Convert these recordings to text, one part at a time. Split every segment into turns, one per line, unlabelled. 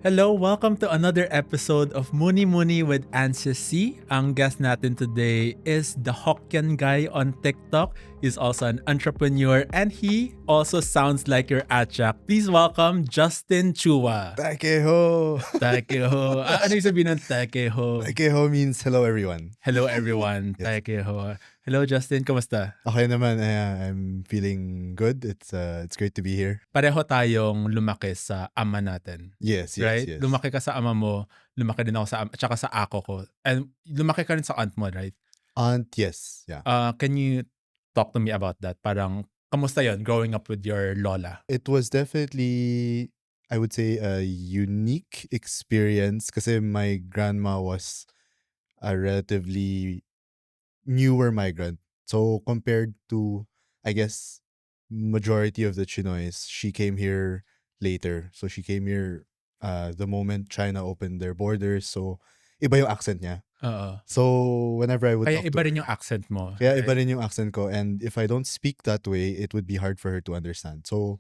Hello, welcome to another episode of Muni-Muni with Ansis. Ang guest natin today is the Hokkien guy on TikTok. He's also an entrepreneur and he also sounds like your atchak. Please welcome Justin Chua.
Takeho!
Takeho. Ano yung sabihin ng takeho?
Takeho means hello everyone.
Hello everyone.
Yes.
Takeho. Hello Justin, kamusta?
Okay naman, I'm feeling good. It's great to be here.
Pareho tayong lumaki sa ama natin.
Yes.
Right? Lumaki ka sa ama mo, lumaki din ako sa tsaka sa ako ko. And lumaki ka rin sa aunt mo, right?
Aunt, yes. Yeah.
Can you talk to me about that? Parang, kamusta yon growing up with your lola?
It was definitely, I would say, a unique experience kasi my grandma was a relatively newer migrant. So compared to, I guess, majority of the Chinoys, she came here later. So she came here the moment China opened their borders. So iba yung accent niya.
Oo.
So whenever I would
Kaya
talk
iba
to
rin
her,
yung accent mo.
kaya iba rin yung accent ko. And if I don't speak that way, it would be hard for her to understand. So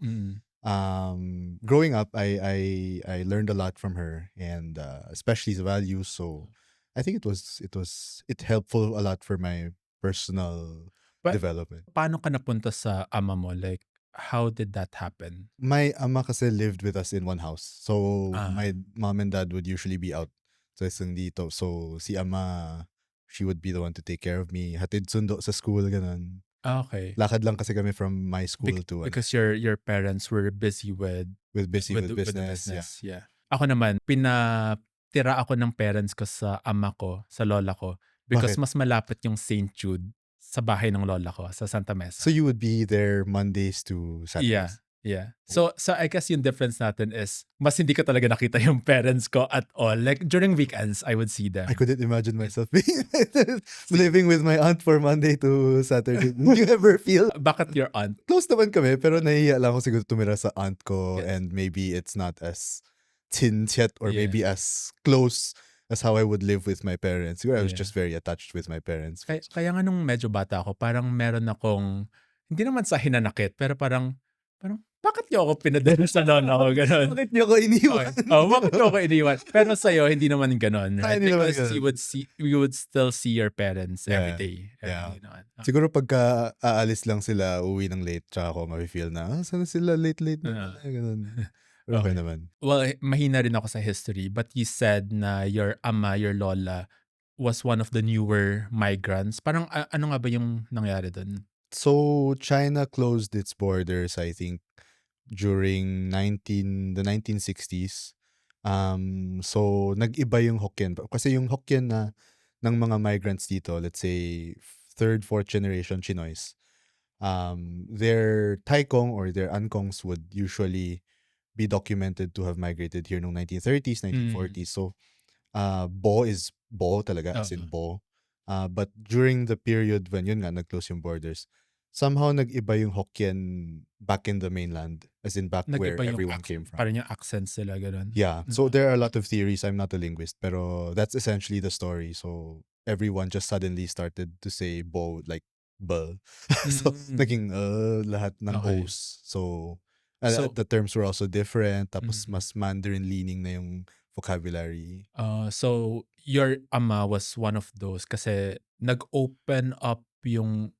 growing up, I learned a lot from her, and especially the values. So I think it helpful a lot for my personal
But
development.
paano ka napunta sa ama mo? Like, how did that happen?
My ama kasi lived with us in one house. So
Ah.
my mom and dad would usually be out sa isang dito. So si ama, she would be the one to take care of me. Hatid sundo sa school, ganun.
Okay.
Lakad lang kasi kami from my school to
Because your parents were busy with
with
the
business.
Yeah. Ako naman, pinatira ako ng parents ko sa ama ko, sa lola ko. Because
Bakit?
mas malapit yung St. Jude sa bahay ng lola ko, sa Santa Mesa.
So you would be there Mondays to Saturdays?
Yeah. So I guess yung difference natin is mas hindi ko talaga nakita yung parents ko at all. Like during weekends, I would see them.
I couldn't imagine myself being living with my aunt for Monday to Saturday. Did you ever feel?
Bakit your aunt?
Close naman kami, pero nahihiya lang ako siguro tumira sa aunt ko,
Yes.
and maybe it's not as tinshet or
Yeah.
maybe as close as how I would live with my parents. Siguro I was
Yeah.
just very attached with my parents.
Kaya nga nung medyo bata ako, parang meron akong, hindi naman sa hinanakit, pero parang, bakit niyo ako pinadala sa lola ko? Ganon.
Bakit niyo ko iniwan?
Okay. Bakit niyo ako iniwan? Pero sa'yo, hindi naman ganon. Right?
Hindi naman
Because
ganun.
you would still see your parents every day.
Yeah.
Every day naman.
Siguro pagka aalis lang sila, uwi ng late, tsaka ako mafe-feel na, sana sila late na. Ganun. Pero okay naman.
Well, mahina rin ako sa history, but you said na your ama, your lola, was one of the newer migrants. Parang ano nga ba yung nangyari doon?
So China closed its borders, I think, during the 1960s. So nag-iba yung Hokkien. Kasi yung Hokkien na ng mga migrants dito, let's say third, fourth generation Chinoys, their Taikong or their Ankongs would usually be documented to have migrated here noong 1930s, 1940s. So Bo is Bo talaga, as in Bo. But during the period when yun nga nag-close yung borders, somehow nag-iba yung Hokkien back in the mainland, as in back where
Nag-iba yung
everyone came from.
Parang yung accents sila, ganun.
Yeah, so there are a lot of theories. I'm not a linguist, pero that's essentially the story. So everyone just suddenly started to say Bo like Bo. So naging lahat ng
Okay.
O's. So
So-
the terms were also different. Tapos mas Mandarin leaning na yung vocabulary.
So your ama was one of those kasi nag-open up yung,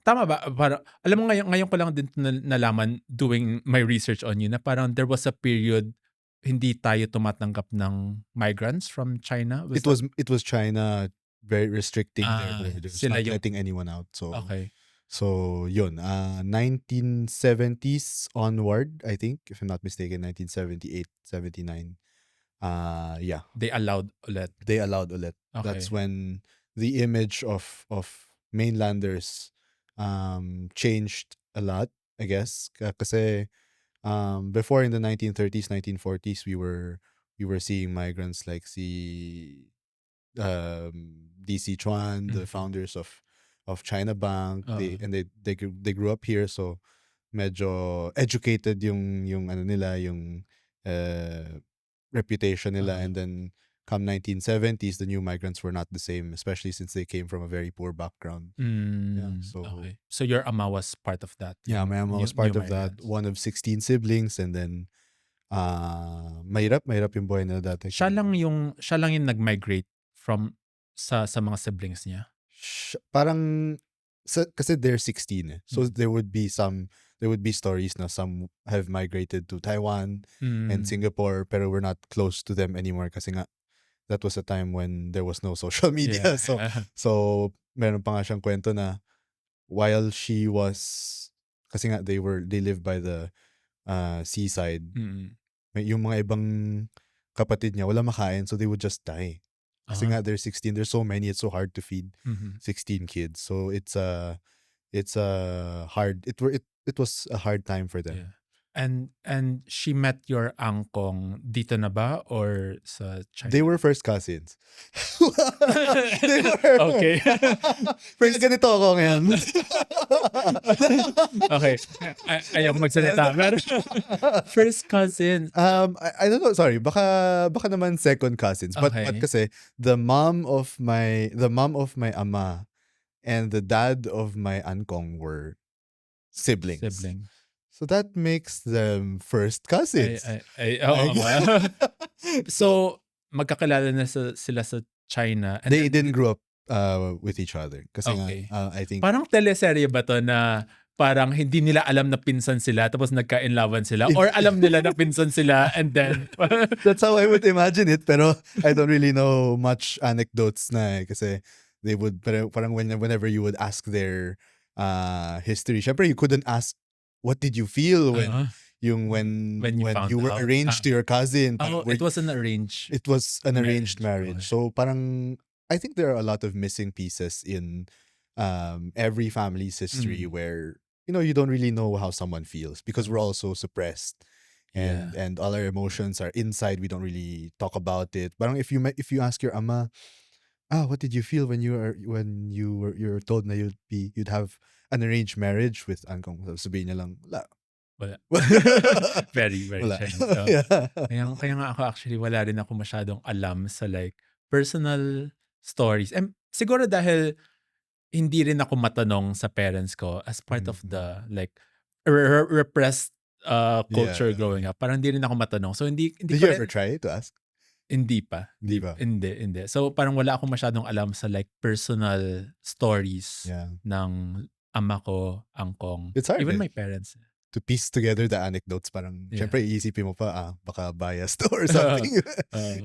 tama ba? Parang, alam mo ngayon ko lang din nalaman doing my research on you na parang there was a period hindi tayo tumatanggap ng migrants from China.
It was China very restricting their borders,
sila
not
yung-
letting anyone out. So
Okay.
So yun, 1970s onward, I think, if I'm not mistaken, 1978, 79. Yeah,
They allowed ulit.
they allowed ulit.
Okay.
That's when the image of mainlanders changed a lot, I guess. Kasi before, in the 1930s, 1940s, we were seeing migrants like DC Chuan, the founders of China Bank. They grew up here, so medyo educated yung ano nila, yung reputation nila. And then come 1970s, the new migrants were not the same, especially since they came from a very poor background. Yeah, so
Okay. So your ama was part of that.
yeah, my mama was
New
part of that.
migrants.
One of 16 siblings, and then mahirap yung buhay nila dati.
Siya lang yung nag-migrate from sa mga siblings niya?
Parang kasi they're 16 eh. So
Mm.
there would be stories na some have migrated to Taiwan and
Mm.
Singapore, pero we're not close to them anymore kasi nga that was a time when there was no social media.
Yeah.
So meron pa nga siyang kwento na while she was, kasi nga they live by the seaside,
Mm.
yung mga ibang kapatid niya wala makain, so they would just die. Kasi
Ah.
nga they're 16, there's so many, it's so hard to feed
Mhm.
16 kids. So it's a it was a hard time for them.
Yeah. And she met your angkong dito na ba or sa
They
China?
were first cousins. They were.
Okay.
First ganito ako ngayon.
Okay. Ayaw magsalita. Pero first cousin.
I don't know, sorry. Baka naman second cousins. But
Okay.
kasi the mom of my ama and the dad of my ankong were siblings.
Sibling.
So that makes them first cousins.
Oo nga. So, magkakilala na sila sa China. And
They didn't grow up with each other. Kasi
Okay.
nga, I think
Parang teleserye ba to na parang hindi nila alam na pinsan sila tapos nagkainlawan sila? Or alam nila na pinsan sila and then...
that's how I would imagine it. Pero I don't really know much anecdotes na kasi they would, parang whenever you would ask their history, syempre you couldn't ask, what did you feel when
When you found
you were
out.
arranged to your cousin?
It was an arranged
It was an arranged marriage.
Okay.
So parang I think there are a lot of missing pieces in every family's history where you don't really know how someone feels because we're all so suppressed.
Yeah.
And all our emotions are inside. We don't really talk about it. Parang if you ask your ama, what did you feel when you're told na you'd have an arranged marriage with Angkong? Sabihin niya lang, wala.
Wala. Very, very
Wala.
Chinese. So,
Yeah.
kaya nga ako actually wala rin ako masyadong alam sa like personal stories. And siguro dahil hindi rin ako matanong sa parents ko as part of the like repressed culture
Yeah.
growing up. Parang hindi rin ako matanong. So hindi
Did
ko
you
rin,
ever try to ask?
hindi pa.
Hindi pa.
Hindi. So parang wala akong masyadong alam sa like personal stories
Yeah.
ng ama ko, angkong.
It's hard
Even
eh,
my parents.
to piece together the anecdotes. Parang,
Yeah.
syempre, iisipin mo pa, baka biased or something.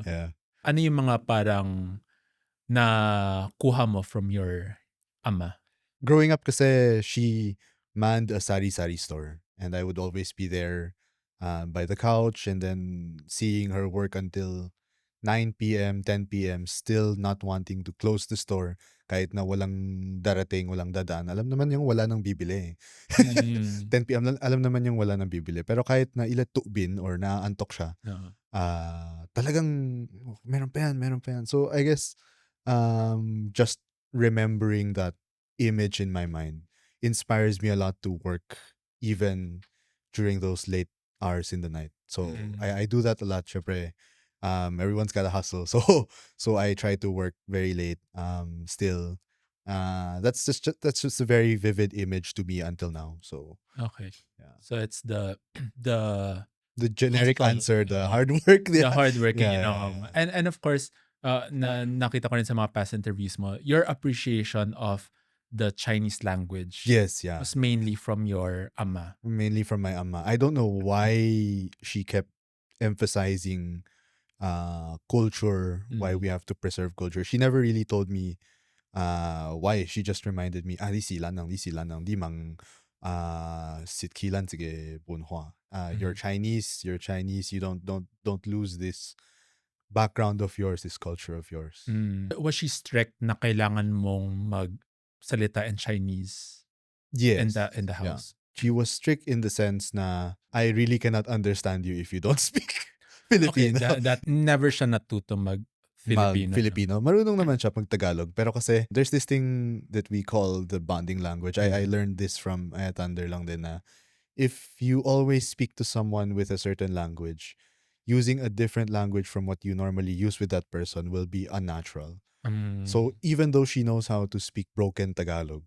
Yeah.
Ano yung mga parang nakuha mo from your ama?
Growing up kasi, she manned a sari-sari store. And I would always be there by the couch and then seeing her work until 9 p.m., 10 p.m., still not wanting to close the store kahit na walang darating, walang dadaan. Alam naman yung wala nang bibili. 10 p.m. alam naman yung wala nang bibili. Pero kahit na ilatubin or naaantok siya, talagang meron pa yan. So I guess just remembering that image in my mind inspires me a lot to work even during those late hours in the night. So I do that a lot, syempre. Everyone's got to hustle. So I try to work very late. Still, that's just a very vivid image to me until now. So
Okay.
yeah.
So it's the
Generic
hustle,
answer, the hard work.
the hardworking,
Yeah.
And of course, nakita ko rin sa mga past interviews mo, your appreciation of the Chinese language
Yes, yeah.
was mainly from your ama.
Mainly from my ama. I don't know why she kept emphasizing culture, why we have to preserve culture. She never really told me why. She just reminded me, di sila nang, di mang sitkilan sige bunhua. You're Chinese, you don't lose this background of yours, this culture of yours.
Was she strict na kailangan mong magsalita in Chinese
Yes.
in the
Yeah.
house?
She was strict in the sense na I really cannot understand you if you don't speak Filipino.
Okay, that never siya natuto mag-Filipino.
Filipino. Marunong naman siya pag Tagalog. Pero kasi there's this thing that we call the bonding language. I learned this from Thunder lang din na if you always speak to someone with a certain language, using a different language from what you normally use with that person will be unnatural. So even though she knows how to speak broken Tagalog,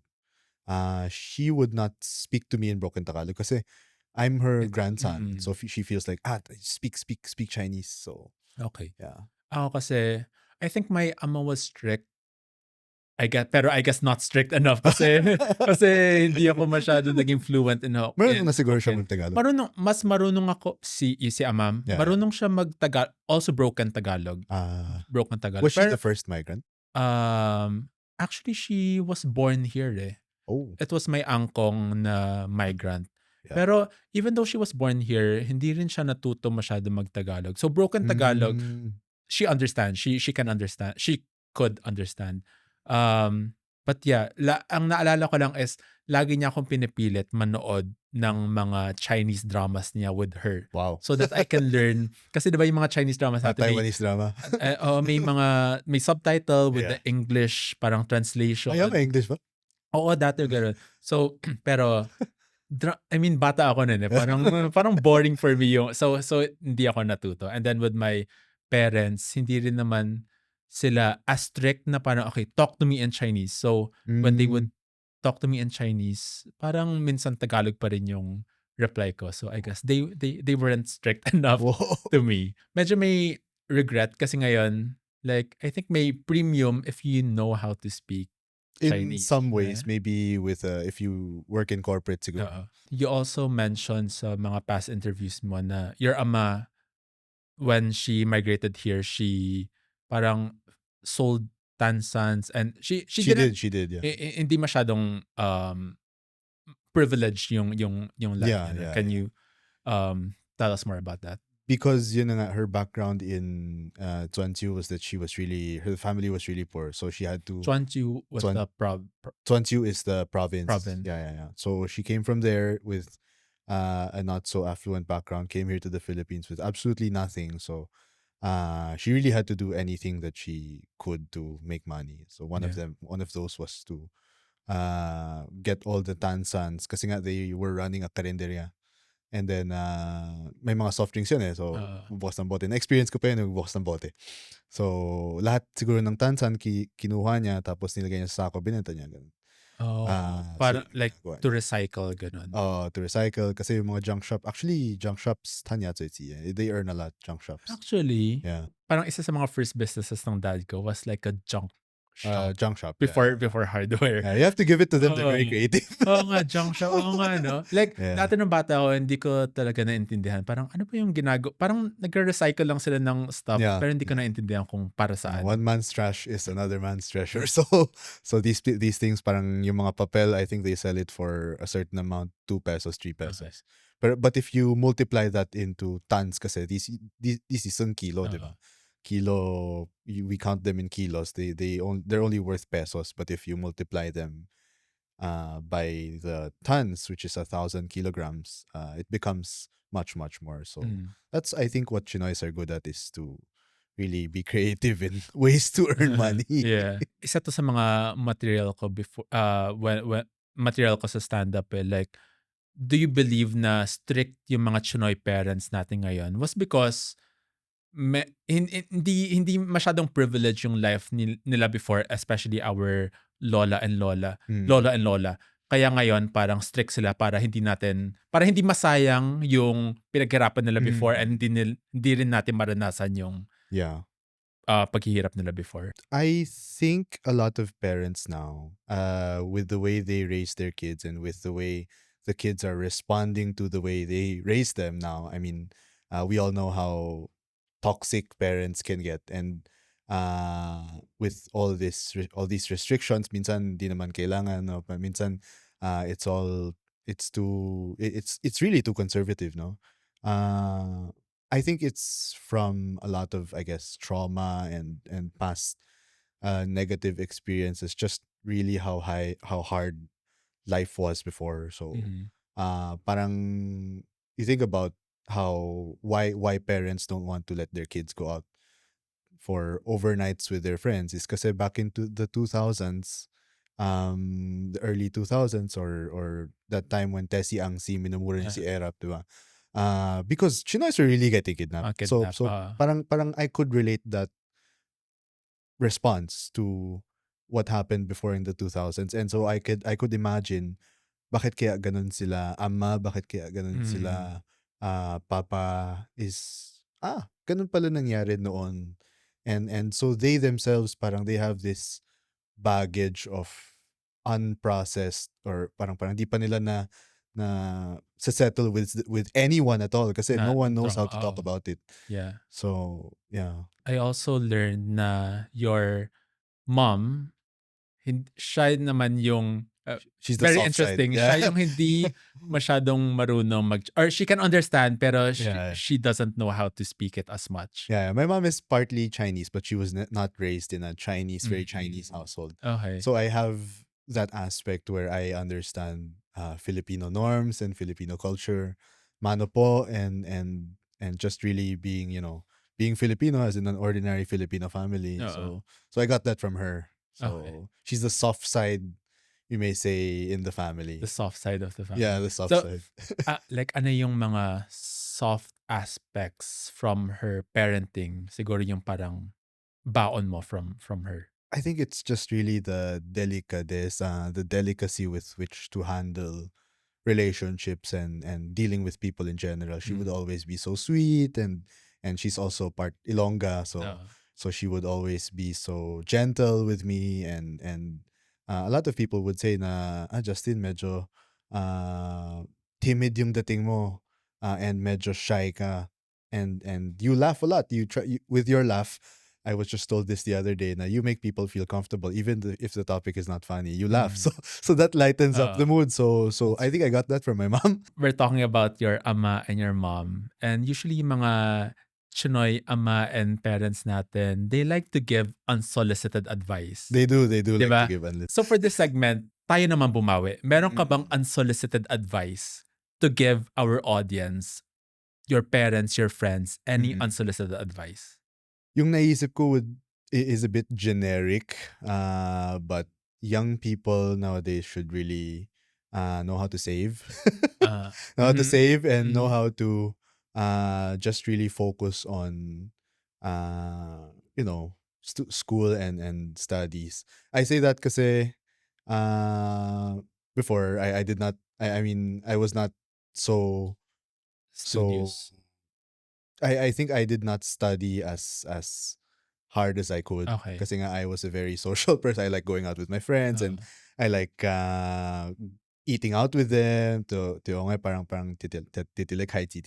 she would not speak to me in broken Tagalog kasi I'm her
It's
grandson, so she feels like speak Chinese. So
okay.
yeah.
Ako kasi, I think my ama was strict. Pero I guess not strict enough kasi kasi hindi ako masyado naging fluent
Marunong
in
na siguro siya
Hokkien.
mag-Tagalog.
Mas marunong ako si amam,
Yeah, yeah.
marunong siya also broken Tagalog. Broken Tagalog.
Was she
Pero
the first migrant?
actually she was born here eh.
Oh,
It was my angkong na migrant.
yeah.
Pero even though she was born here, hindi rin siya natuto masyado mag-Tagalog. So broken Tagalog,
Mm,
she understands. She can understand. She could understand. But yeah, ang naalala ko lang is lagi niya akong pinipilit manood ng mga Chinese dramas niya with her.
wow.
So that I can learn. Kasi diba yung mga Chinese dramas natin
Taiwanese drama.
may subtitle with
Yeah.
the English parang translation.
Ayaw ka English ba?
Oo, dati gano'n. So, pero I mean, bata ako nun eh. Parang boring for me yung so hindi ako natuto. And then with my parents, hindi rin naman sila as strict na parang, okay, talk to me in Chinese. So, when they
Mm.
would talk to me in Chinese, parang minsan Tagalog pa rin yung reply ko. So, I guess they weren't strict enough
Whoa.
to me. Medyo may regret kasi ngayon, like, I think may premium if you know how to speak
In
Chinese.
some
Yeah.
ways, maybe with if you work in corporate siguro.
Oo. You also mentioned sa mga past interviews mo na your ama, when she migrated here, she parang sold tansans and she didn't
She did, yeah.
hindi masyadong privileged yung life
Yeah,
niya.
yeah,
Can
yeah.
you tell us more about that?
Because yun na nga, her background in Zhuangqiu was that her family was really poor, so she had to.
Chuanchu was
Chuan-
the
Zhuangqiu is the province.
province.
Yeah, yeah, yeah. So she came from there with a not so affluent background, came here to the Philippines with absolutely nothing. So she really had to do anything that she could to make money. So one
Yeah.
of those was to get all the tansans kasi nga they were running a karinderya. And then may mga soft drinks yun eh. So bubukas ng bote. Na-experience ko pa yun, bubukas ng bote. So lahat siguro ng tansan kinuha niya tapos nilagay niya sa sako, binenta niya. Ganun.
Parang
So,
like
ginagawa
to
niya.
recycle ganun.
To recycle kasi yung mga junk shops 摊牙最急 they earn a lot, junk shops.
Actually,
Yeah.
parang isa sa mga first businesses ng dad ko was like a junk shop.
Junk shop.
Before
Yeah.
hardware.
Yeah, you have to give it to them. They're very creative.
Oo nga, junk shop. Oo nga, no? Like,
Yeah.
dati nung bata ako, hindi ko talaga naintindihan. Parang, ano ba yung parang nagre-recycle lang sila ng stuff,
Yeah.
pero hindi ko naintindihan kung para saan.
One man's trash is another man's treasure. So these things parang yung mga papel, I think they sell it for a certain amount, 2 pesos, 3 pesos. But if you multiply that into tons kasi this isang kilo, diba? Kilo, we count them in kilos. They're only worth pesos, but if you multiply them by the tons, which is 1,000 kilograms, it becomes much more. So that's, I think, what Chinoys are good at, is to really be creative in ways to earn money.
Yeah. Isa to sa mga material ko before when material ko sa stand-up eh. Like, do you believe na strict yung mga Chinoy parents natin ngayon was because hindi masyadong privilege yung life nila before, especially our lola and lola. Kaya ngayon parang strict sila para hindi masayang yung pinaghirapan nila before and hindi rin natin maranasan yung paghihirap nila before.
I think a lot of parents now, with the way they raise their kids and with the way the kids are responding to the way they raise them now, I mean, we all know how toxic parents can get, and with all these restrictions, minsan di naman kailangan, no? Minsan it's really too conservative, no? I think it's from a lot of, I guess, trauma and past negative experiences, just really how hard life was before. So parang you think about why parents don't want to let their kids go out for overnights with their friends is kasi back into the 2000s, the early 2000s, or that time when Tessie Angsi minumura niya si Erap, diba? Because Chinoys are really getting kidnapped. So parang I could relate that response to what happened before in the 2000s, and so I could imagine bakit kaya ganun sila ama, bakit kaya ganun
Mm.
sila papa is ganun pala nangyari noon. And so they themselves parang they have this baggage of unprocessed or parang di pa nila na settle with anyone at all kasi no
Na
one knows how
trauma,
to talk
oo.
about it.
Yeah.
So, yeah.
I also learned na your mom, siya naman yung,
She's the
very
soft side.
interesting,
Yeah.
siya yung hindi masyadong marunong or she can understand pero
Yeah.
she doesn't know how to speak it as much.
Yeah, my mom is partly Chinese, but she was not raised in a very
Mm.
Chinese household.
Okay.
So I have that aspect where I understand Filipino norms and Filipino culture, mano po, and just really being, being Filipino as in an ordinary Filipino family.
Oo.
So I got that from her.
Okay.
So she's the soft side, you may say, in the
The
family.
soft side of the
Yeah,
family.
the soft
So,
side.
like ano yung mga soft aspects from her parenting? Siguro yung parang baon mo from her.
I think it's just really the the delicacy with which to handle relationships and dealing with people in general. She would
Mm.
always be so sweet, and she's also part Ilongga,
Oo.
so she would always be so gentle with me, and a lot of people would say na Justin medyo timid yung dating mo, and medyo shy ka, and you laugh a lot. With your laugh. I was just told this the other day. Now you make people feel comfortable, even if the topic is not funny. You laugh,
Mm.
so that lightens up
Oo.
the mood. So
That's
I think I got that from my mom.
We're talking about your ama and your mom. And usually yung mga Chinoy ama and parents natin, they like to give unsolicited advice.
They do
'Di
like to
ba?
give unlit.
So for this segment, tayo naman bumawi. Meron ka bang
Mm.
unsolicited advice to give our audience, your parents, your friends, any
Mm.
unsolicited advice?
Yung naisip ko is a bit generic, but young people nowadays should really know how to save, know how to
Mhm,
save, and know
mhm.
how to just really focus on uh, school and studies. I say that kasi uh, before I did not. I mean I was not so so
Studious.
I think I did not study as hard as I could
Okay.
kasi nga I was a very social person. I like going out with my friends, and
Oo,
I like eating out with them to nga parang titilik hai chi.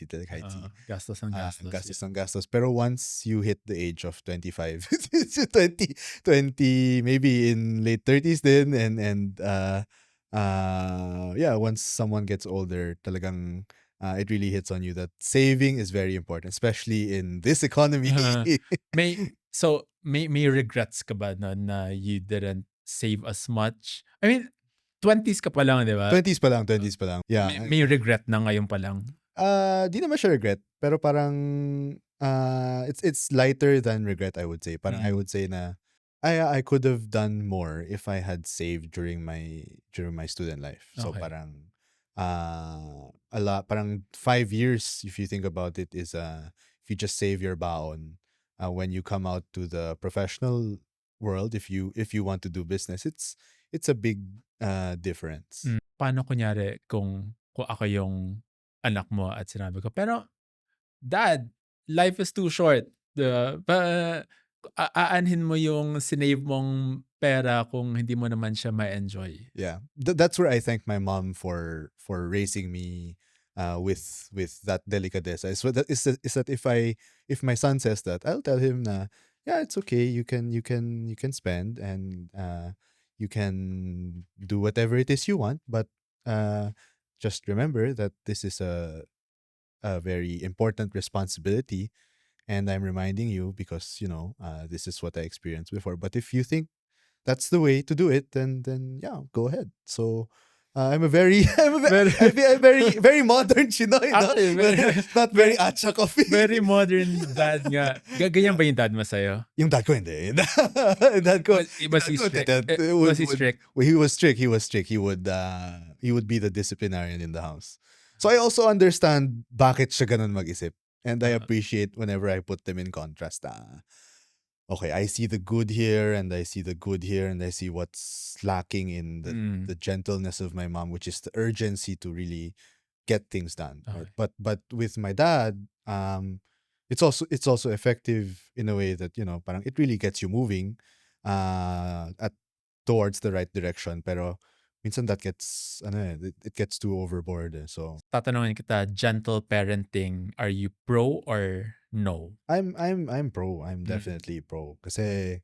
gastos ng gastos,
Gastos
yeah.
ng gastos. Pero once you hit the age of 25, 20, maybe in late 30s din, and yeah, once someone gets older, talagang it really hits on you that saving is very important, especially in this economy.
May regrets ka ba na you didn't save as much? I mean, 20s ka pa lang, 'di ba?
20s pa lang,
Uh,
20s pa lang. Yeah.
may regret na ngayon pa lang?
Di naman siya regret, pero parang it's lighter than regret, I would say. Parang I
Mm,
would say na I could have done more if I had saved during my student life. So
okey.
parang a lot, parang 5 years if you think about it is if you just save your baon, when you come out to the professional world, if you want to do business, it's a big difference.
Paano kunyari kung ako yung anak mo at sinabi ko, "Pero dad, life is too short." 'Di ba? Aanhin mo yung sinave mong pera kung hindi mo naman siya ma-enjoy.
Yeah, that's where I thank my mom for raising me with that delicadeza. Is that if my son says that, I'll tell him na yeah, it's okay. You can spend, and you can do whatever it is you want, but uh, just remember that this is a very important responsibility, and I'm reminding you because this is what I experienced before. But if you think that's the way to do it, then yeah, go ahead. So I'm a very
Very
I'm very very modern Chinoy, no?
actually,
Not very
very
atcha coffee.
very modern dad nga. Ganyan ba yung dad mo sa'yo?
Yung dad ko hindi. Yung dad ko,
Was he strict? Was he strict?
he was strict. He was strict. He would be the disciplinarian in the house. So I also understand bakit siya ganun mag-isip. And I
Oo.
appreciate whenever I put them in contrast. okay, I see the good here and I see the good here and I see what's lacking in
Mm.
the gentleness of my mom, which is the urgency to really get things done, right?
Okay.
But with my dad, it's also effective in a way that, parang it really gets you moving at towards the right direction. Pero minsan that gets it gets too overboard. So
Tatanungin kita, gentle parenting, are you pro or no?
I'm pro. I'm
Mm.
definitely pro. Kasi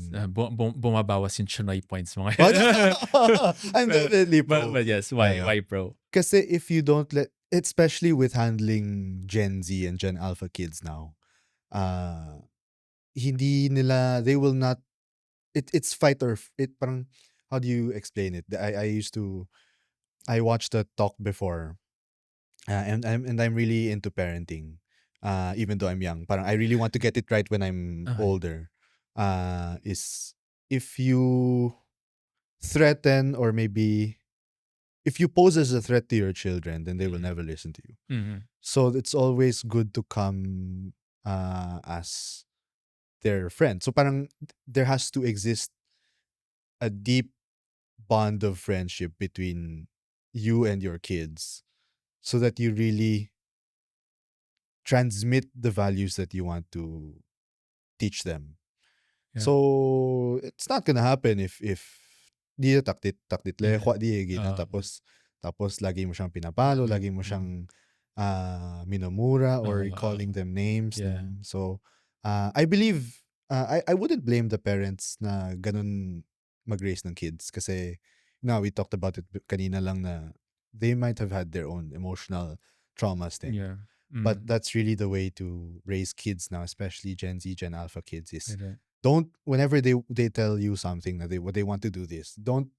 Bumabawas yung Chinoy points mo
oh,
ngayon.
I'm definitely pro.
But yes, why?
Yeah.
Why pro?
Kasi if you don't especially with handling Gen Z and Gen Alpha kids now, uh, hindi nila, they will not, it's fight or, it parang, how do you explain it? I watched a talk before, and I'm really into parenting, even though I'm young. Parang I really want to get it right when I'm
Okay.
older. Is if you threaten, or maybe if you pose as a threat to your children, then they will
Mm.
never listen to you.
Mhm.
So it's always good to come as their friend. So parang there has to exist a deep bond of friendship between you and your kids, so that you really transmit the values that you want to teach them.
Yeah.
So it's not gonna happen if di taktit
Yeah.
lekwa di gina,
Oo.
tapos lagi mo siyang pinapalo, lagi mo
Mm.
siyang minumura or
Oo.
calling them names,
Yeah.
no? So I believe, I wouldn't blame the parents na ganun mag-raise ng kids, kasi now we talked about it kanina lang na they might have had their own emotional traumas din.
Yeah.
But
Mm.
that's really the way to raise kids now, especially Gen Z, Gen Alpha kids, is
Correct.
don't, whenever they tell you something that they want to do this, don't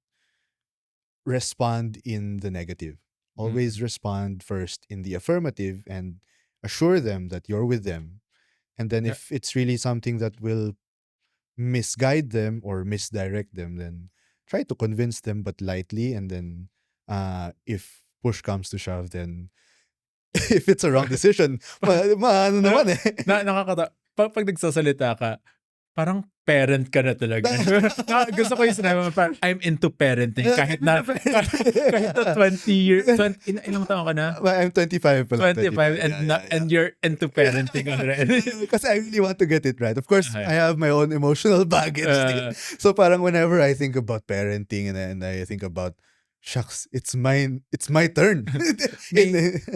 respond in the negative. Always
Mm.
respond first in the affirmative and assure them that you're with them. And then
Yeah.
if it's really something that will misguide them or misdirect them, then try to convince them, but lightly. And then if push comes to shove, then if it's a wrong decision, ano
Na
naman eh.
pag nagsasalita ka, parang parent ka na talaga. Gusto ko yung sinabi mo, parang I'm into parenting kahit na kahit na 20 ilang taon ka na?
I'm 25 pa lang,
25
25. Yeah, yeah.
and you're into parenting already.
Kasi I really want to get it right. Of course,
Okay.
I have my own emotional baggage. So parang whenever I think about parenting, and I think about, shucks, it's my turn.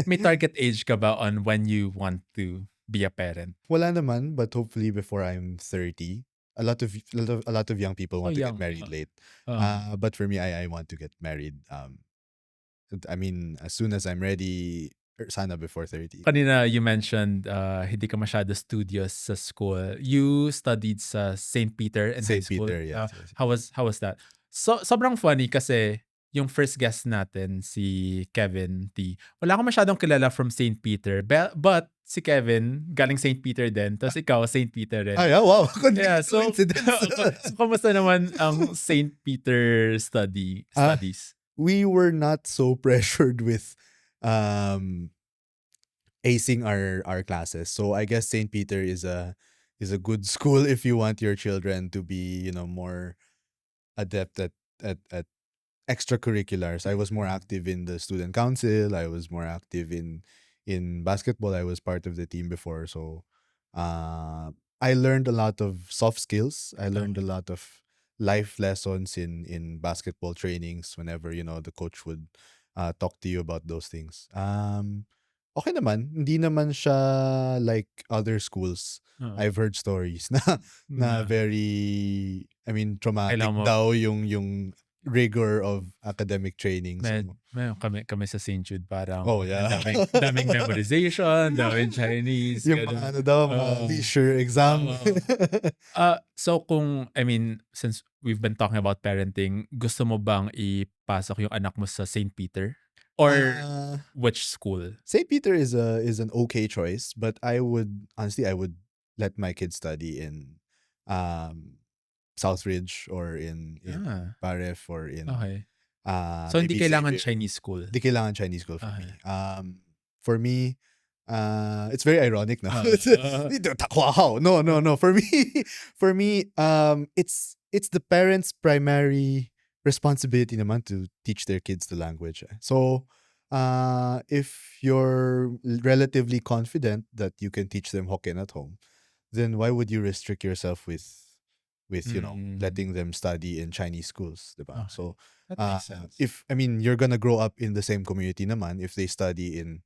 May target age ka ba on when you want to be a parent?
Wala naman, but hopefully before I'm 30. A lot of young people
So
want to get
young.
married late.
Uh,
But for me, I want to get married. I mean, as soon as I'm ready, sana before 30.
Kanina you mentioned hindi ka masyado studious sa school. You studied sa St. Peter in high
St.
school.
Peter, yes.
How was that? So sobrang funny kasi yung first guest natin si Kevin T. Wala akong masyadong kilala from St. Peter, but si Kevin galing St. Peter din. Tapos ikaw St. Peter din.
Ay, wow.
Yeah, so
Coincidence.
kamusta naman ang St. Peter studies?
We were not so pressured with acing our classes. So I guess St. Peter is a good school if you want your children to be, more adept at extracurriculars. I was more active in the student council. I was more active in basketball. I was part of the team before. So I learned a lot of soft skills. I learned a lot of life lessons in basketball trainings whenever, the coach would talk to you about those things. Okay naman. Hindi naman siya like other schools.
Oo.
I've heard stories na very, I mean, traumatic
Kailangan mo
daw yung rigor of academic training. So,
kami sa St. Jude parang
oh yeah.
daming memorization, daming Chinese,
Yung
ganun.
mga mga leisure exam.
So since we've been talking about parenting, gusto mo bang ipasok yung anak mo sa St. Peter? Or which school?
St. Peter is an okay choice, but I would let my kids study in Southridge or in Paref or in
Okay. So hindi
maybe
kailangan
Xavier.
Chinese school.
Hindi kailangan Chinese school for me. For me, It's very ironic now.
Uh,
Wow. No, no, no. For me, for me, it's the parents' primary responsibility naman to teach their kids the language. So, if you're relatively confident that you can teach them Hokkien at home, then why would you restrict yourself with
mm,
letting them study in Chinese schools, diba?
okay.
So,
That
uh,
makes sense.
if I mean you're gonna grow up in the same community naman if they study in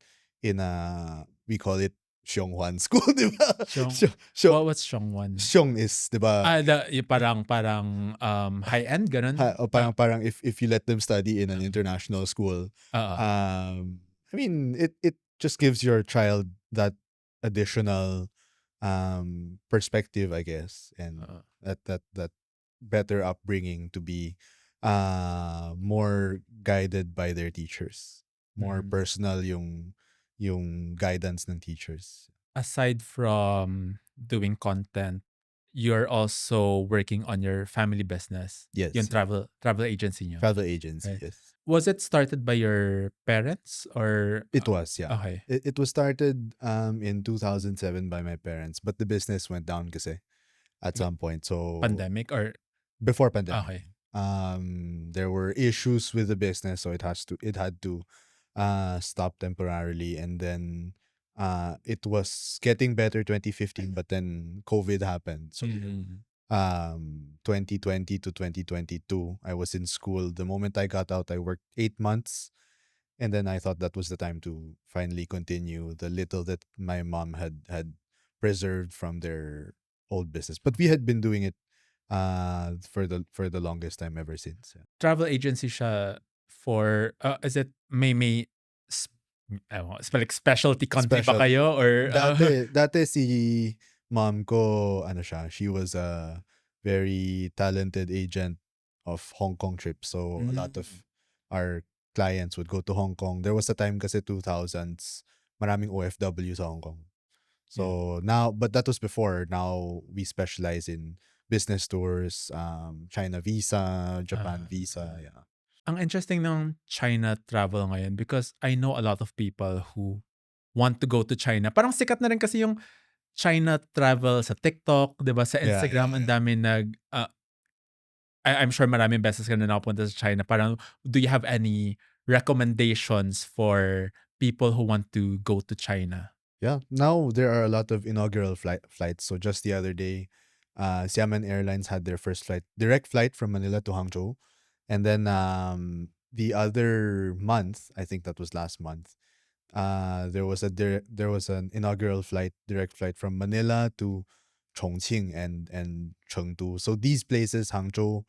a we call it Xionghuan school, diba?
Xiong
Xiong, Xiong,
what's Xiongwan?
Xiong is, diba?
Yung parang, high-end gano'n?
O parang if you let them study in an international school,
Oo,
I mean it just gives your child that additional perspective, I guess, and
oo.
that better upbringing to be more guided by their teachers, more
Mm.
personal yung guidance ng teachers.
Aside from doing content, you're also working on your family business, yung
Yes,
travel agency niyo,
travel agency.
right?
Yes,
Was it started by your parents or
it was, yeah.
okay,
It was started in 2007 by my parents, but the business went down kasi at
b
some point. So
pandemic or
before pandemic,
okay.
there were issues with the business, so it had to stop temporarily, and then it was getting better 2015, but then COVID happened. So
Mm.
2020 to 2022, I was in school. The moment I got out, I worked 8 months, and then I thought that was the time to finally continue the little that my mom had preserved from their old business. But we had been doing it for the longest time ever since. Yeah.
Travel agency siya for, is it may s ewan ko, like specialty country ba
Special
kayo or
dati si mom ko ano siya, she was a very talented agent of Hong Kong trips. So a lot of
hmm,
our clients would go to Hong Kong. There was a time kasi 2000s, maraming OFW sa Hong Kong.
yeah.
So now, but that was before. Now we specialize in business tours, China visa, Japan
Ah,
visa. Yeah.
ang interesting ng China travel ngayon because I know a lot of people who want to go to China. Parang sikat na rin kasi yung China travel sa TikTok, 'di ba? Sa
Yeah, yeah,
Instagram ang
yeah.
dami I'm sure maraming beses ka na nakapunta sa China. Parang do you have any recommendations for people who want to go to China?
Yeah. Now there are a lot of inaugural flights. So just the other day, Xiamen Airlines had their first direct flight from Manila to Hangzhou. And then the other month, I think that was last month, there was an inaugural direct flight from Manila to Chongqing and Chengdu. So these places, Hangzhou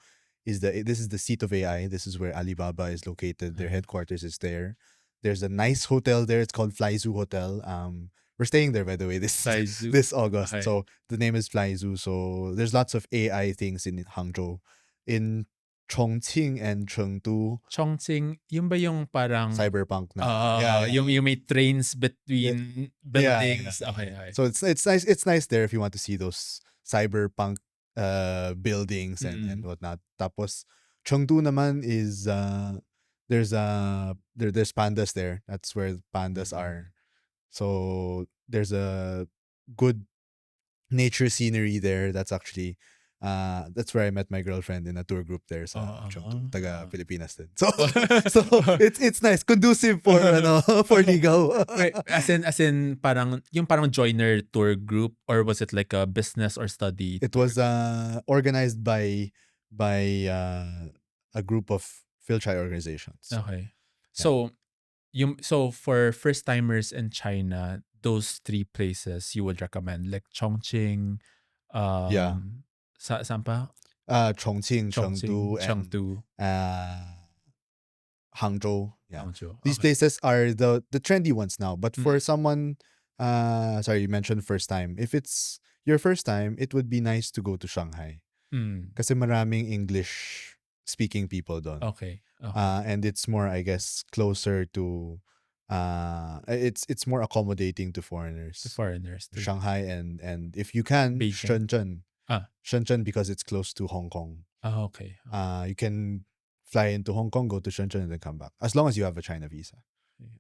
this is the seat of AI. This is where Alibaba is located. Their
Uh,
headquarters is there. There's a nice hotel there. It's called Flyzoo Hotel. We're staying there, by the way, this
Thai Zoo.
this August.
Okay.
So the name is Flyzoo. So there's lots of AI things in Hangzhou. In Chongqing and Chengdu,
Chongqing, yun ba yung parang
cyberpunk na. Yeah, yeah.
yung may trains
Yeah,
between
yeah, yeah,
buildings?
yeah.
Okay, okay.
So it's nice there if you want to see those cyberpunk buildings and
Mm.
whatnot. Tapos Chengdu naman is there's pandas there. That's where pandas
Mm.
are. So there's a good nature scenery there. That's where I met my girlfriend in a tour group there sa Chengdu. Taga
Oo.
Pilipinas din. So so it's nice, conducive for for ligaw.
Wait, as in parang yung parang joiner tour group or was it like a business or study
It
tour?
was organized by a group of Philtry organizations. So
Okay.
yeah,
So for first timers in China, those three places you would recommend like Chongqing,
yeah.
saan pa?
Chongqing,
Chongqing,
Chengdu, and
Chengdu,
uh, Hangzhou. Yeah,
Hangzhou.
these
Okay.
places are the trendy ones now. But
Mm.
for someone, sorry, you mentioned first time. If it's your first time, it would be nice to go to Shanghai.
Mm.
Kasi maraming English speaking people doon.
Okay. Okay.
And it's more, I guess, closer to it's more accommodating to
The
foreigners.
foreigners too.
Shanghai and if you can,
Beijing.
Shenzhen.
Ah.
Shenzhen because it's close to Hong Kong.
Okay. Okay.
You can fly into Hong Kong, go to Shenzhen, and then come back. As long as you have a China visa.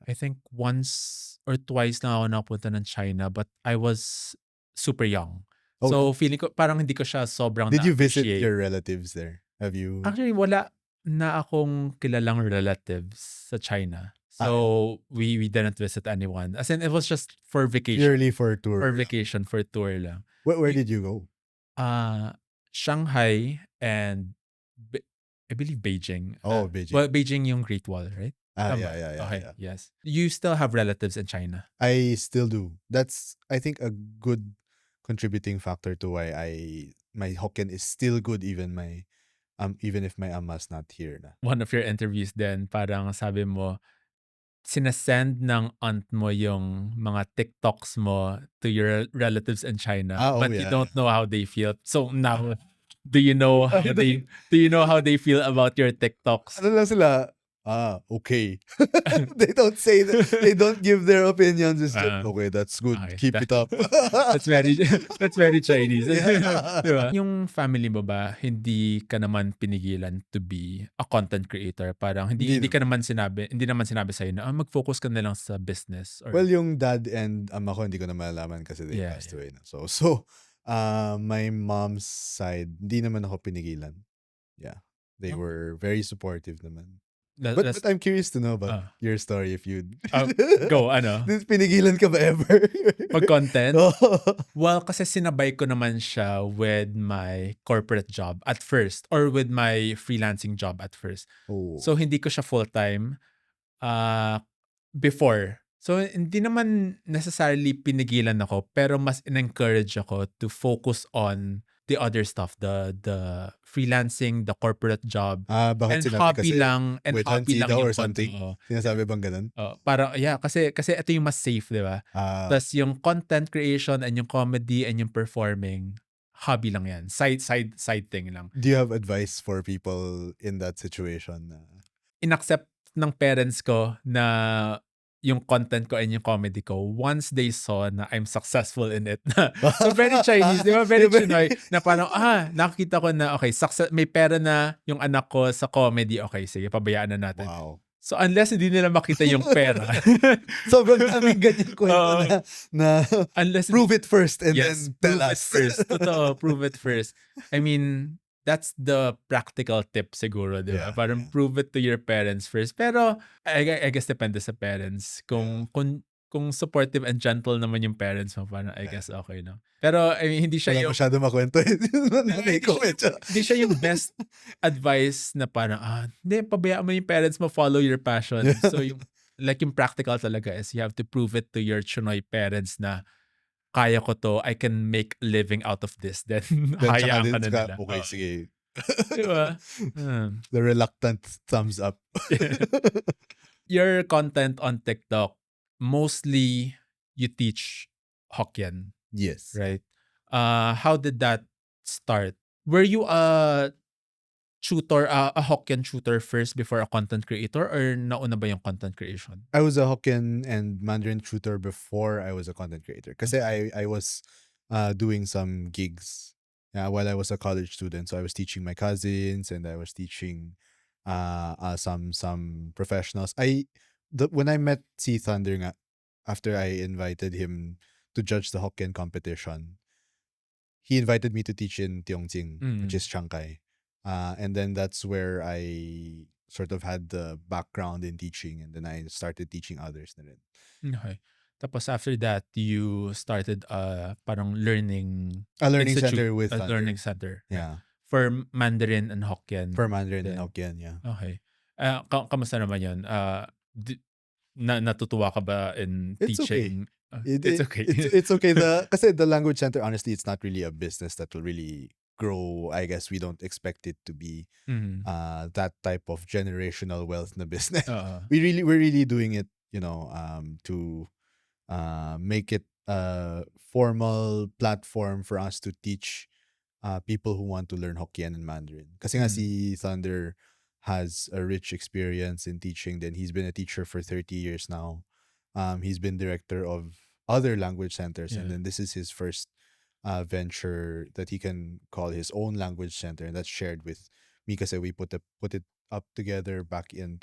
I think once or twice na ako napunta ng China, but I was super young.
Oh,
So, feeling ko parang hindi ko siya sobrang
did you visit
na-appreciate.
your relatives there? Have you?
Actually, wala na akong kilalang relatives sa China.
Ah,
So, we didn't visit anyone. As in, it was just for vacation.
purely for tour
For
lang.
vacation, for tour lang.
Where
Y-
did you go?
Shanghai and I believe Beijing.
Oh, Beijing.
Well, Beijing yung Great Wall, right?
Yeah,
Tama.
yeah, yeah,
Okay,
yeah.
yes. You still have relatives in China.
I still do. That's, I think, a good contributing factor to why my Hokkien is still good, even if my ama's not here na.
One of your interviews then, parang sabi mo, sinasend ng aunt mo yung mga TikToks mo to your relatives in China,
Oh
but you
yeah.
don't know how they feel. So now, do you know how they feel about your TikToks?
Ano lang sila, okay. They don't say that. They don't give their opinions. It's just,
Uh,
okay, that's good.
okay,
Keep it up.
that's very that's very Chinese.
Yeah.
Di ba? Yung family mo ba, hindi ka naman pinigilan to be a content creator? Parang
Hindi
hindi naman sinabi sa'yo na mag-focus ka na lang sa business or
Well, yung dad and ama ko hindi ko na malalaman kasi they
yeah,
passed
yeah.
away na. My mom's side, hindi naman ako pinigilan. Yeah. They
Oh,
were very supportive naman.
that,
But
that's
I'm curious to know about
uh,
your story if you
go ano,
pinigilan ka ba ever?
mag-content.
Oh.
Well, kasi sinabay ko naman siya with my corporate job at first or with my freelancing job at first.
Oh.
So hindi ko siya full-time before. So hindi naman necessarily pinigilan ako, pero mas in-encourage ako to focus on the other stuff, the freelancing, the corporate job,
Bakit
and
sinabi
hobby
kasi
lang
with
yung
Hansida or
content.
something? Sinasabi bang ganun?
Parang yeah, kasi ito yung mas safe, 'di ba? Tas yung content creation and yung comedy and yung performing, hobby lang 'yan. Side thing lang.
Do you have advice for people in that situation?
Inaccept ng parents ko na yung content ko and yung comedy ko once they saw na I'm successful in it. So very Chinese, di ba? Very Chinoy na parang, nakikita ko na, okay, may pera na yung anak ko sa comedy. Okay, sige, pabayaan na natin.
Wow.
So unless hindi nila makita yung pera.
Sobrang daming ganyan kwento na
unless
prove it first and
yes,
then tell
prove
us.
it first. Totoo, prove it first. I mean, that's the practical tip siguro, di ba?
Yeah,
Parang
yeah.
prove it to your parents first. Pero I guess depende sa parents. Kung supportive and gentle naman yung parents mo, parang I guess okay na. Pero I mean, hindi siya
Wala
yung
masyado makwento. Nanay ko medyo.
hindi siya yung best advice na parang, hindi, pabayaan mo yung parents mo, follow your passion. So yung practical talaga is you have to prove it to your Chinoy parents na kaya ko to, I can make a living out of this. Then hayaan ka na nila.
Okay, sige.
Diba?
The reluctant thumbs up.
Your content on TikTok, mostly you teach Hokkien,
Yes.
right? How did that start? Were you a tutor, a Hokkien tutor first before a content creator, or nauna ba yung content creation?
I was a Hokkien and Mandarin tutor before I was a content creator. Kasi I was doing some gigs while I was a college student. So I was teaching my cousins and I was teaching some professionals. When I met Si Thunder nga, after I invited him to judge the Hokkien competition, he invited me to teach in Tiongjing, which is Chiangkai. And then that's where I sort of had the background in teaching, and then I started teaching others na rin.
Okay. Tapos after that, you started parang learning
A learning
institute,
center with
a
Thunder.
learning center.
Yeah.
For Mandarin and Hokkien.
For Mandarin and
Then,
Hokkien, yeah.
Okay. Kamusta naman yun? Natutuwa ka ba in
It's
teaching?
okay.
It's okay.
It's okay. Kasi the language center, honestly, it's not really a business that will really grow. I guess we don't expect it to be that type of generational wealth na business. We're really doing it, to make it a formal platform for us to teach people who want to learn Hokkien and Mandarin. Kasi nga si Thunder has a rich experience in teaching. Then he's been a teacher for 30 years now. He's been director of other language centers, and then this is his first venture that he can call his own language center, and that's shared with me kasi we put it up together back in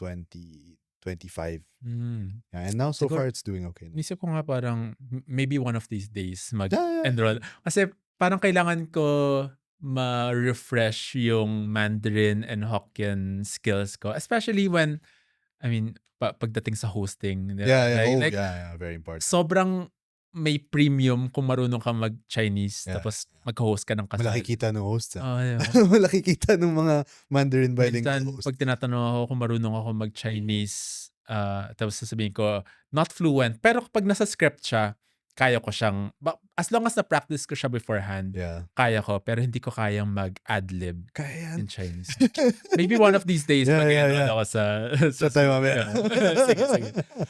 25.
Hmm.
Yeah, and now so
Siguro
far it's doing okay na.
inisip ko nga parang maybe one of these days
Yeah, yeah.
mag-enroll. Kasi parang kailangan ko ma-refresh yung Mandarin and Hokkien skills ko. Especially when, I mean, pagdating sa hosting.
Yeah, yeah. Oh,
Like
yeah, yeah. Very important.
sobrang may premium kung marunong ka mag-Chinese
Yeah.
tapos mag-host ka ng
Malaki
kasal.
kita ng host, ah.
Oo, di ba?
Malaki kita ng mga Mandarin bilingual
Minsan,
host.
pag tinatanong ako kung marunong ako mag-Chinese, tapos sasabihin ko, not fluent. Pero kapag nasa script siya, kaya ko siyang, as long as na-practice ko siya beforehand,
Yeah.
kaya ko. Pero hindi ko kayang mag-adlib
Kaya yan.
in Chinese. Maybe one of these days,
Yeah, yeah,
mag-enroll
yeah.
ako sa
Sa tayo mamaya.
sige, sige.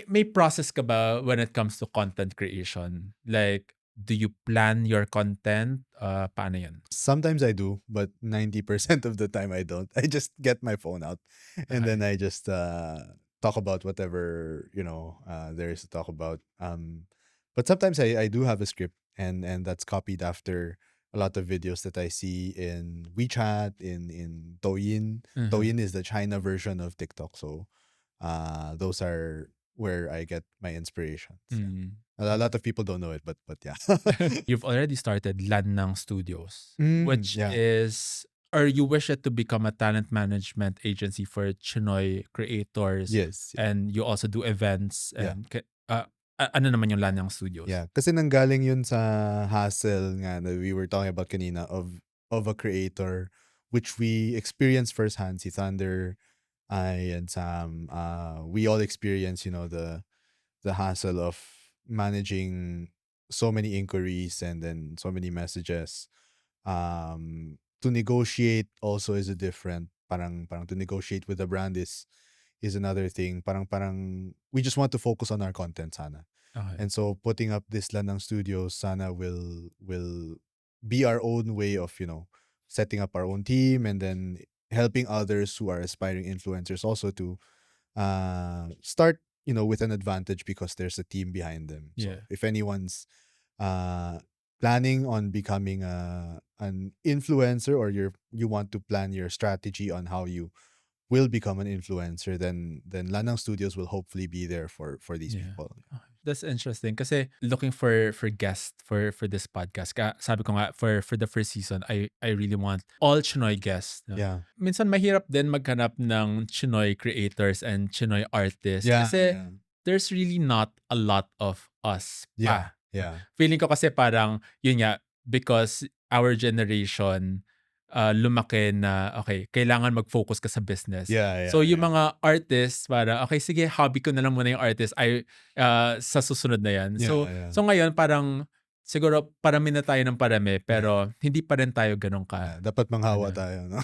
May process ka ba when it comes to content creation? Like, do you plan your content? Paano yan?
Sometimes I do, but 90% of the time I don't. I just get my phone out and then I just talk about whatever, there is to talk about. But sometimes I do have a script and that's copied after a lot of videos that I see in WeChat, in Douyin.
Mhm.
Douyin is the China version of TikTok. So those are where I get my inspirations. Yeah.
Mm.
A lot of people don't know it, but yeah.
You've already started Lanang Studios,
Mm,
which
yeah.
is, or you wish it to become a talent management agency for Chinoy creators,
Yes.
and you also do events.
Yeah.
And ano naman yung Lanang Studios?
Yeah, kasi nanggaling yun sa hassle nga that we were talking about kanina of a creator, which we experienced firsthand. Si Thunder, I, and Sam, we all experience, the hassle of managing so many inquiries and then so many messages. To negotiate also is a different, parang to negotiate with the brand is another thing. Parang we just want to focus on our content sana.
Okay.
And so putting up this Lanang Studios sana will be our own way of, setting up our own team and then helping others who are aspiring influencers also to start, with an advantage because there's a team behind them. So
Yeah.
if anyone's planning on becoming an influencer, or you want to plan your strategy on how you will become an influencer, then Lanang Studios will hopefully be there for these
Yeah.
people.
That's interesting kasi looking for guests for this podcast. Sabi ko nga for the first season, I really want all Chinoy guests. No?
Yeah.
Minsan mahirap din maghanap ng Chinoy creators and Chinoy artists
Yeah.
kasi
Yeah.
there's really not a lot of us
Yeah.
pa.
Yeah.
Feeling ko kasi parang yun nga, because our generation lumaki na, okay, kailangan mag-focus ka sa business.
Yeah. Yeah.
So yung
yeah.
mga artists, para okay, sige, hobby ko na lang muna yung artist, ay sa susunod na yan.
Yeah,
So
yeah.
so ngayon parang siguro parami na tayo ng parami, pero hindi pa rin tayo ganun ka.
Dapat manghawa
ano.
tayo, no?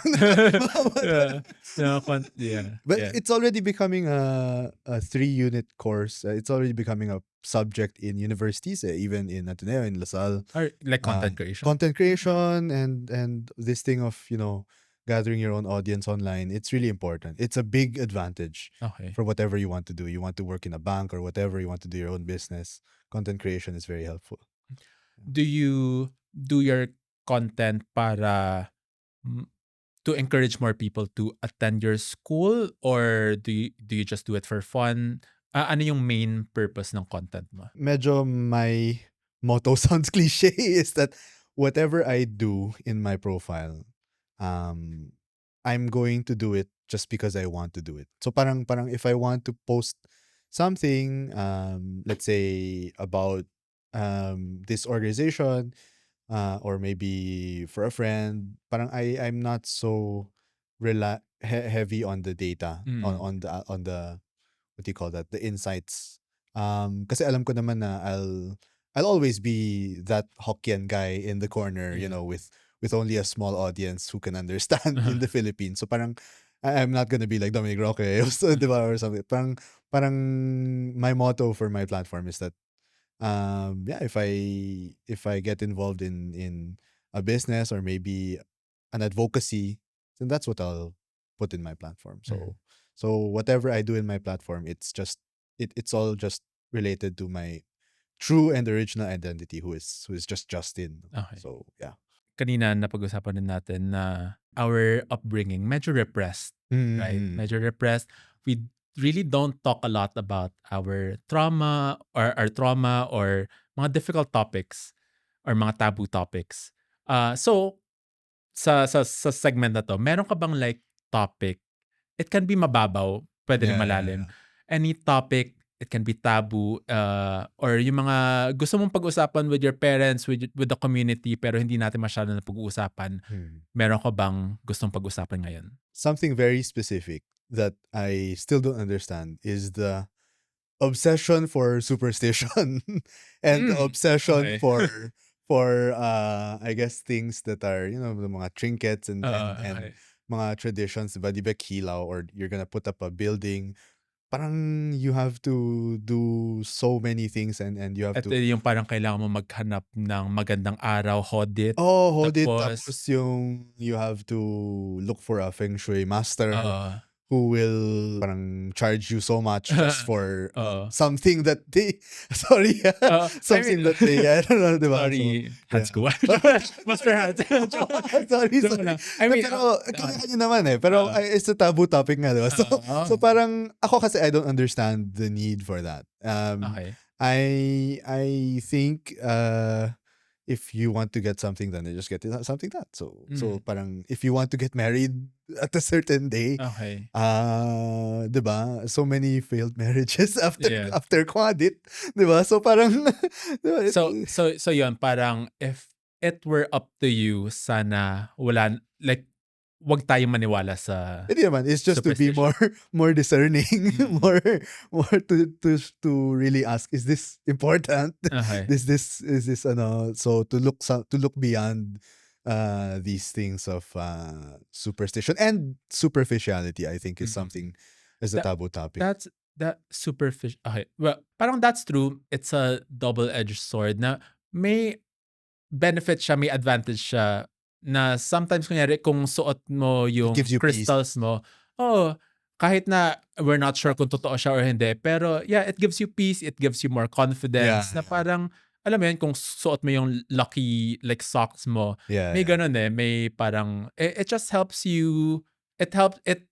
Yeah.
But
Yeah.
it's already becoming a 3-unit course. It's already becoming a subject in universities, even in Ateneo, in LaSalle.
Or like content creation.
Content creation and this thing of, gathering your own audience online. It's really important. It's a big advantage
Okay.
for whatever you want to do. You want to work in a bank or whatever, you want to do your own business. Content creation is very helpful.
Do you do your content para to encourage more people to attend your school, or do you just do it for fun? Ano yung main purpose ng content mo?
Medyo my motto sounds cliche is that whatever I do in my profile, I'm going to do it just because I want to do it. So parang if I want to post something, let's say about this organization, or maybe for a friend, parang I'm not so heavy on the data, on the what do you call that, the insights. Kasi alam ko naman na I'll always be that Hokkien guy in the corner,
Yeah.
with only a small audience who can understand in the Philippines. So parang I'm not gonna be like Dominic Roque, diba, or something. Parang my motto for my platform is that yeah, if I get involved in a business or maybe an advocacy, then that's what I'll put in my platform. So whatever I do in my platform, it's all just related to my true and original identity, who is just Justin.
Okay.
So yeah.
Kanina napag-usapan din natin na our upbringing medyo repressed, right? Medyo repressed. We really don't talk a lot about our trauma or mga difficult topics or mga taboo topics. So sa segment na 'to, meron ka bang like topic, it can be mababaw, puwede ring
Yeah, yeah,
malalim.
yeah.
Any topic, it can be taboo, or yung mga gusto mong pag-usapan with your parents, with the community, pero hindi natin masyadong napag-uusapan.
Hmm.
Meron ka bang gustong pag-usapan ngayon?
Something very specific that I still don't understand is the obsession for superstition and the obsession
Okey.
for I guess things that are, the mga trinkets and
Oo,
and
okey.
mga traditions, diba? Di ba kilaw, or you're gonna put up a building. Parang you have to do so many things, and you have
Ito
to
yung parang kailangan mo maghanap ng magandang araw, hodit,
hold it,
tapos
tapos yung you have to look for a feng shui master
oo.
who will parang charge you so much just for
Oo.
something that they sorry,
I mean,
something that they I don't know, 'di ba? So,
sorry,
yeah.
Hans ko. Master Hans.
Sorry,
Joke
sorry.
lang. I mean,
Pero kanya-kanya naman, eh. Pero
oo.
it's a taboo topic nga, 'di ba? So
Oo.
so parang ako kasi I don't understand the need for that.
Okey.
I think if you want to get something done, then just get something done. So
Mm.
parang if you want to get married at a certain day,
Okey.
'di ba? So many failed marriages after
Yeah.
after Kwadit, 'di ba? So parang 'di ba?
So yun, parang if it were up to you, sana wala like, 'wag tayong maniwala sa
Hindi naman, it's just to be
superstition.
more discerning,
Mm.
more to really ask, is this important?
Okey.
Is this ano, so to look beyond these things of superstition and superficiality, I think is
Mm.
something, is a
That
taboo topic.
that's that superficial. Okay, well, parang that's true. It's a double-edged sword na may benefit siya, may advantage siya na sometimes kunyari kung suot mo
It
yung
gives you peace.
crystals mo, oo, kahit na we're not sure kung totoo siya or hindi, pero yeah, it gives you peace, it gives you more
Yeah,
confidence na parang alam mo yun, kung suot mo yung lucky like socks mo,
yeah,
may
yeah,
gano'n, may parang it just helps you, it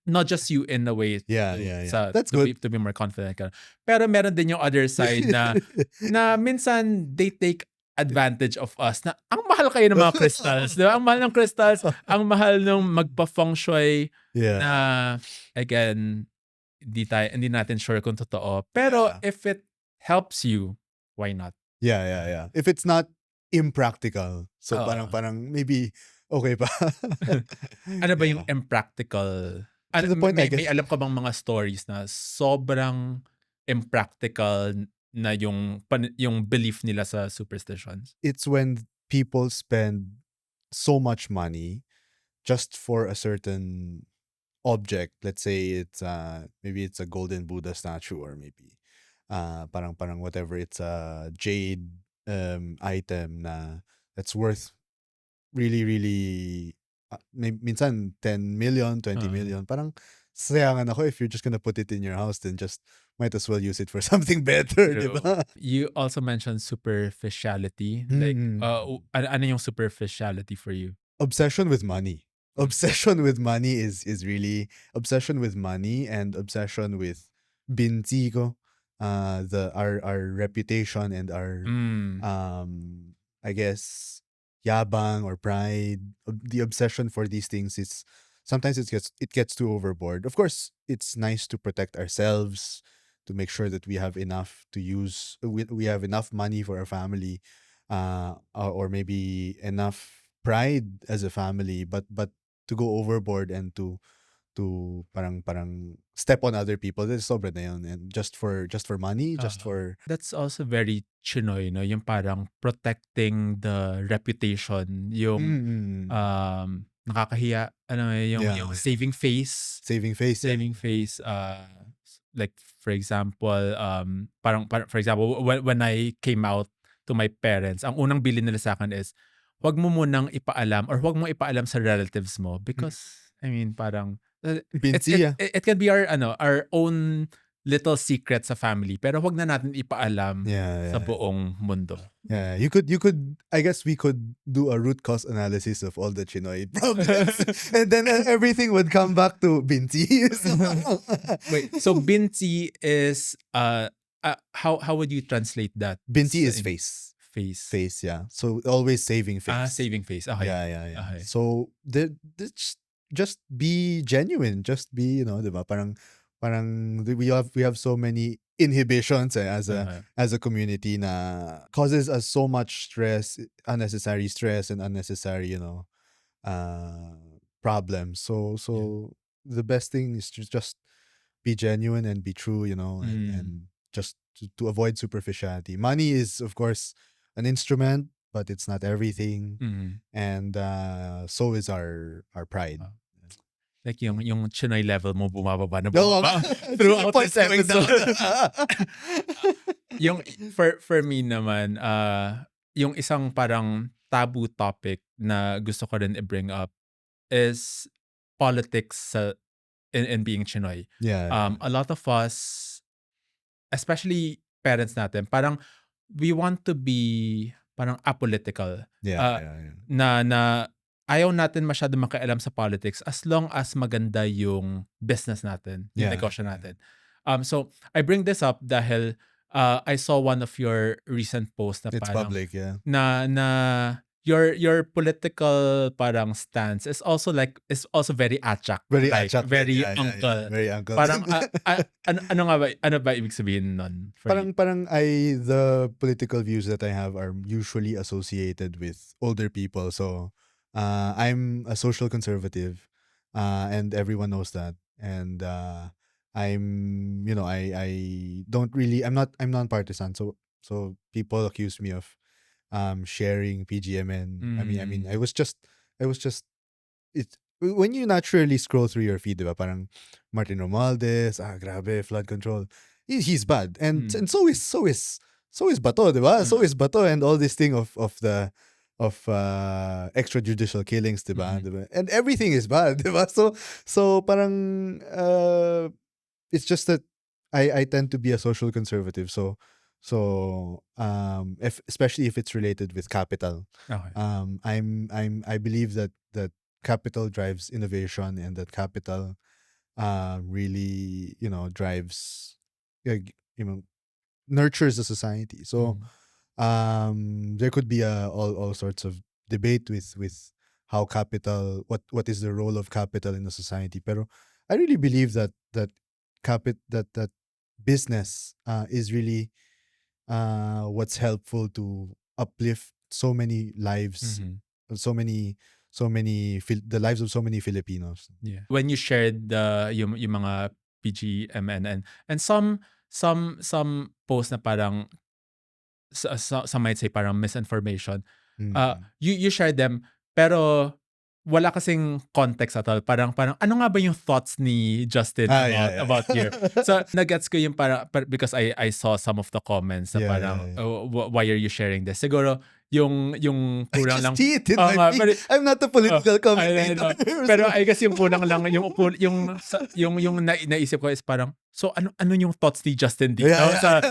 nudges you in a way
yeah,
to
yeah, yeah.
sa
That's
to be
good.
to be more confident ka. Pero meron din yung other side na minsan they take advantage of us na ang mahal kayo ng mga crystals, 'di ba? Ang mahal ng crystals, ang mahal nung magpa-feng shui
Yeah,
na again, hindi natin sure kung totoo. Pero
yeah,
if it helps you, why not?
yeah, yeah, yeah. If it's not impractical, so parang
Oo.
parang maybe okay pa.
Ano ba yung
Yeah.
impractical?
To
Ano,
the point, I
may
guess,
alam ka bang mga stories na sobrang impractical na yung belief nila sa superstitions?
it's when people spend so much money just for a certain object. Let's say it's maybe it's a golden Buddha statue, or maybe parang whatever, it's a jade item na that's worth really, really, minsan 10 million, twenty
Oo.
million. Parang sayangan ako if you're just gonna put it in your house, then just might as well use it for something better, di
True.
ba?
You also mentioned superficiality. Like,
Mm.
ano yung superficiality for you?
Obsession with money.
Mm.
Obsession with money is really obsession with money, and obsession with binti ko, the our reputation and our
Mm.
I guess yabang or pride. The obsession for these things is sometimes it gets too overboard. Of course, it's nice to protect ourselves, to make sure that we have enough to use. We have enough money for our family, or maybe enough pride as a family. But to go overboard and to parang step on other people, that's sobra na yun. And just for money, just
Oo.
for
That's also very Chinoy, no? Yung parang protecting the reputation, yung
mm,
nakakahiya, ano
yeah,
yung saving face.
saving face, yeah.
Saving face, like for example, parang for example, when I came out to my parents, ang unang bilin nila sa akin is, "Wag mo munang ipaalam or wag mo ipaalam sa relatives mo,"
Mm.
because I mean parang, it
Binsi,
it
ah.
it can be our own little secret sa family pero wag na natin ipaalam
Yeah,
sa
yeah.
buong mundo.
Yeah, you could I guess we could do a root cause analysis of all the Chinoy problems and then everything would come back to Binti.
Wait, so binti is how would you translate that
Binti is
in
face.
face?
Face, yeah. So always saving face.
Saving face. Okay.
Yeah, yeah, yeah.
Okay.
So just be genuine. Just be, diba? Parang we have so many inhibitions
Okay.
as a community na causes us so much stress, unnecessary stress and unnecessary, problems. So
Yeah.
the best thing is to just be genuine and be true,
Mm.
and just to avoid superficiality. Money is of course an instrument, but it's not everything.
Mm.
And so is our pride.
Wow. Like yung Chinoy level mo bumababa na
No,
bumaba throughout
points
this
going down.
episode. Yung for me naman, yung isang parang taboo topic na gusto ko rin i-bring up is politics in being Chinoy.
Yeah,
A lot of us, especially parents natin, parang we want to be parang apolitical.
yeah,
Uh,
yeah, yeah.
na ayaw natin masyado makialam sa politics as long as maganda yung business natin, yung
Yeah,
negosyo
yeah.
natin. So I bring this up dahil I saw one of your recent posts na
It's
parang
public, yeah.
na your political parang stance is also very atchak,
Very
like
achat.
very
Yeah, yeah,
uncle.
yeah. Very uncle.
Parang ano ba ibig sabihin nun for you?
Parang the political views that I have are usually associated with older people. So I'm a social conservative, and everyone knows that. And I'm I don't really I'm non-partisan. So people accuse me of sharing PGMN. I mean I was just it when you naturally scroll through your feed, diba? Parang Martin Romualdez, grabe, flood control. He's bad. And so is Bato, diba? So is Bato and all this thing of the extrajudicial killings, diba? Diba? And everything is bad, diba? So parang it's just that I tend to be a social conservative. So if especially if it's related with capital,
Okay.
I believe that capital drives innovation and that capital really drives, nurtures a society. So there could be all sorts of debate with how capital, what is the role of capital in a society. Pero I really believe that that business is really what's helpful to uplift so many lives, the lives of so many Filipinos.
Yeah. When you shared yung mga PGMN and some posts na parang some might say parang misinformation. You shared them pero wala kasing context at all. Parang ano nga ba yung thoughts ni Justin about here? So nagets ko yung because I saw some of the comments na parang why are you sharing this? Siguro yung kulang lang.
See it in my feed. I'm not a political commentator.
Pero I guess yung kulang lang yung naisip ko is parang so ano yung thoughts ni Justin dito sa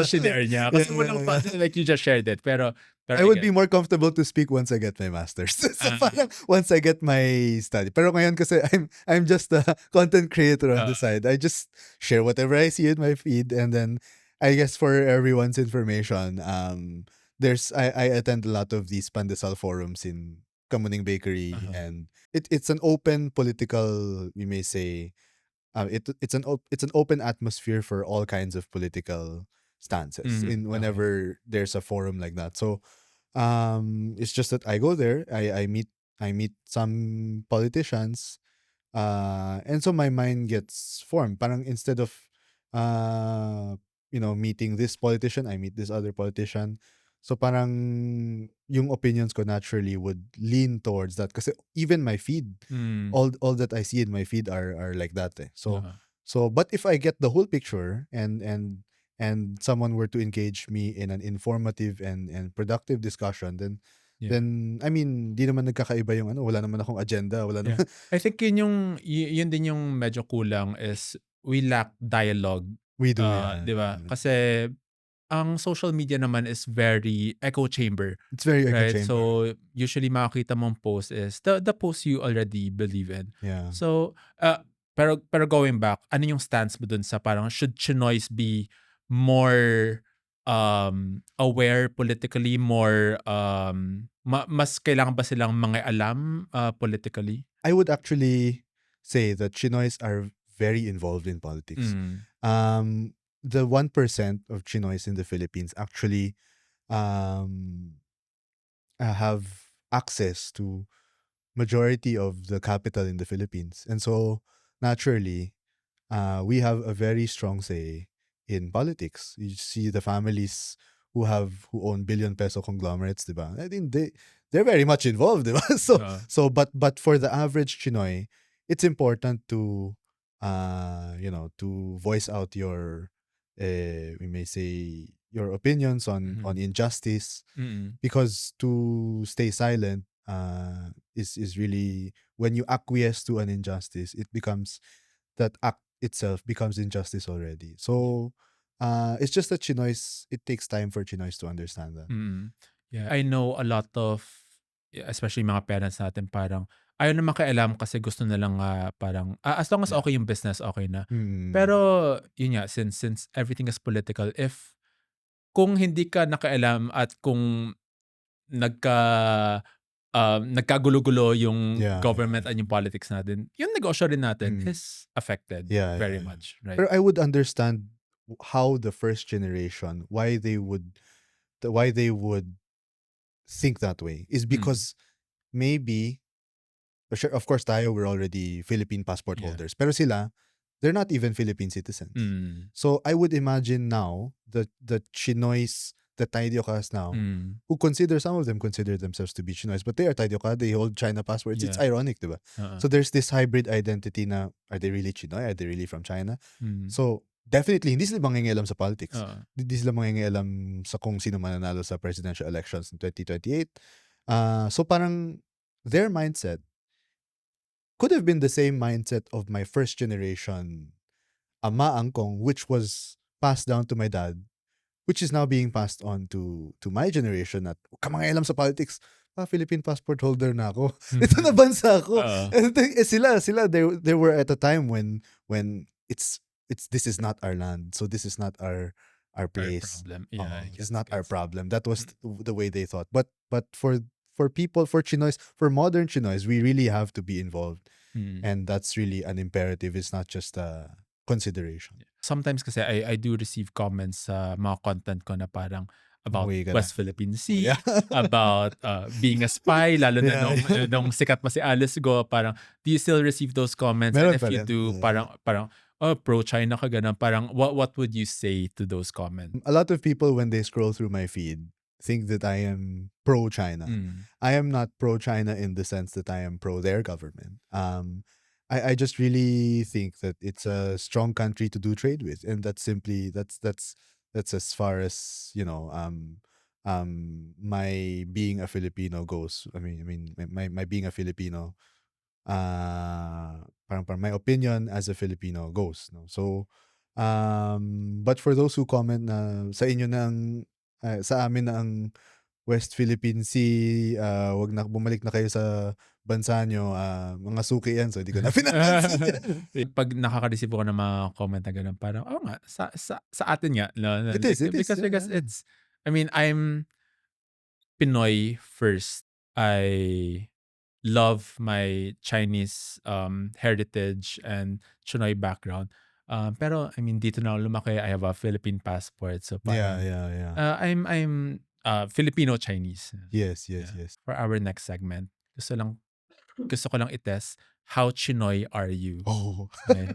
shinare niya? Kasi walang thoughts, like you just shared it. Pero
I would be more comfortable to speak once I get my master's. So parang once I get my study. Pero ngayon kasi I'm just a content creator on the side. I just share whatever I see in my feed, and then I guess for everyone's information, I attend a lot of these pandesal forums in Kamuning Bakery, and it's an open political, we may say, it's an open atmosphere for all kinds of political stances in whenever there's a forum like that. So it's just that I go there, I meet some politicians, and so my mind gets formed. Parang instead of meeting this politician, I meet this other politician. So parang yung opinions ko naturally would lean towards that. Kasi even my feed, all that I see in my feed are like that. So but if I get the whole picture and someone were to engage me in an informative and productive discussion, then I mean, di naman nagkakaiba yung wala naman akong agenda, wala naman.
I think yun din yung medyo kulang is we lack dialogue,
We do, yeah.
'di ba? Kasi ang social media naman is very echo chamber,
It's very echo
right?
chamber.
So, usually makakita mong post is the post you already believe in.
Yeah.
So, pero going back, ano yung stance mo dun sa parang should Chinoys be more aware politically, more mas kailangan ba silang mangialam politically?
I would actually say that Chinoys are very involved in politics.
Mm.
Um, the 1% of Chinoys in the Philippines actually um, have access to majority of the capital in the Philippines. And so naturally, we have a very strong say in politics. You see the families who own billion peso conglomerates, diba? I think they're very much involved, diba? But for the average Chinoy, it's important to to voice out your we may say your opinions on
Mhm.
injustice,
Mm.
because to stay silent is really, when you acquiesce to an injustice, it becomes, that act itself becomes injustice already. So it's just that Chinoys, it takes time for Chinoys to understand that.
Mm. Yeah, I know a lot of especially mga parents natin parang ayaw na makialam kasi gusto na lang parang as long as
Yeah.
okay yung business, okay na.
Mm.
Pero yun nga, since everything is political, if kung hindi ka nakialam at kung nagka nagkagulo-gulo yung
Yeah,
government
yeah.
and yung politics natin, yung negosyo rin natin
Mm.
is affected
Yeah,
very
yeah, yeah.
much, right?
But I would understand how the first generation, why they would think that way, is
Mm.
because maybe, sure, of course tayo, we're already Philippine passport
Yeah.
holders. Pero sila, they're not even Philippine citizens.
Mm.
So I would imagine now the Chinoys, the Taidyokas now,
Mm.
who some of them consider themselves to be Chinoys, but they are Taidyoka, they hold China passports. It's
Yeah.
ironic, diba?
Uh-uh.
So there's this hybrid identity na, are they really Chinoy? Are they really from China?
Mm.
So definitely, hindi sila mangingialam sa politics.
Uh-uh.
Hindi sila mangingialam sa kung sino mananalo sa presidential elections in 2028. So parang their mindset could have been the same mindset of my first generation ama angkong, which was passed down to my dad, which is now being passed on to my generation, at "Huwag kang mangialam sa politics. Philippine passport holder na ako. Ito na bansa ko."
Oo.
And sila, they were at a time when it's this is not our land. So this is not our
Our
place.
problem. Yeah, I
This is
gets,
not our
gets.
problem. That was the way they thought. But for people, for Chinoys, for modern Chinoys, we really have to be involved.
Mm.
And that's really an imperative. It's not just a consideration.
Sometimes kasi I do receive comments sa mga content ko na parang about
Umuwi ka na.
West Philippine Sea,
Yeah.
about being a spy, lalo na
Yeah, yeah.
nung sikat pa si Alice Go, parang do you still receive those comments? And
Meron
if
pa
you
rin.
do, parang oh, pro-China ka ganun. Parang what would you say to those comments?
A lot of people, when they scroll through my feed, think that I am pro-China.
Mm.
I am not pro-China in the sense that I am pro their government. I just really think that it's a strong country to do trade with, and that's simply that's as far as my being a Filipino goes. My being a Filipino, parang my opinion as a Filipino goes, no? So but for those who comment na sa inyo na sa amin na ang West Philippine Sea, wag na, bumalik na kayo sa bansa nyo, mga suki yan, so hindi ko na pinapansin yan.
Pag nakaka-receive ako ng mga comment na ganun, parang, oo nga, sa atin nga. No?
It is,
Because
yeah.
it's, I mean, I'm Pinoy first. I love my Chinese heritage and Chinoy background. Pero, I mean, dito na ako lumaki. I have a Philippine passport. So, parang,
Yeah.
I'm Filipino-Chinese.
Yes.
For our next segment, gusto ko lang itest, how Chinoy are you?
Oh.
Okay.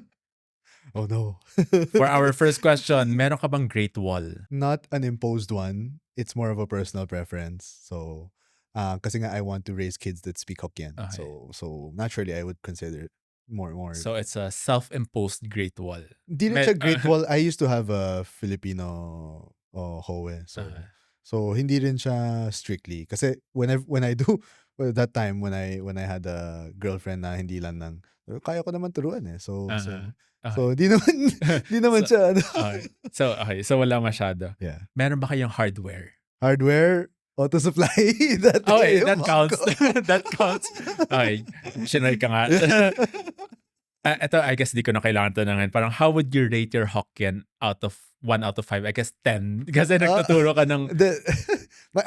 Oh no.
For our first question, meron ka bang Great Wall?
Not an imposed one. It's more of a personal preference. So, kasi nga I want to raise kids that speak Hokkien.
Okay.
So naturally I would consider more.
So it's a self-imposed Great Wall.
Di rin siya Great Wall. I used to have a Filipino hoe. So hindi rin siya strictly. Kasi when I do, well, that time when I had a girlfriend na hindi lang kaya ko naman turuan eh. So
Okey.
So, di naman di naman
So
siya ano.
so wala masyado.
Yeah.
Meron ba kayong hardware?
Hardware, auto supply, dati
Okey,
yung
that
mom ko.
counts. That counts. Okey, Chinoy ka nga. Eto I guess di ko na kailangan tanungin. Parang how would you rate your Hokkien out of 1 out of 5? I guess 10 kasi
Ah,
nagtuturo ka ng
the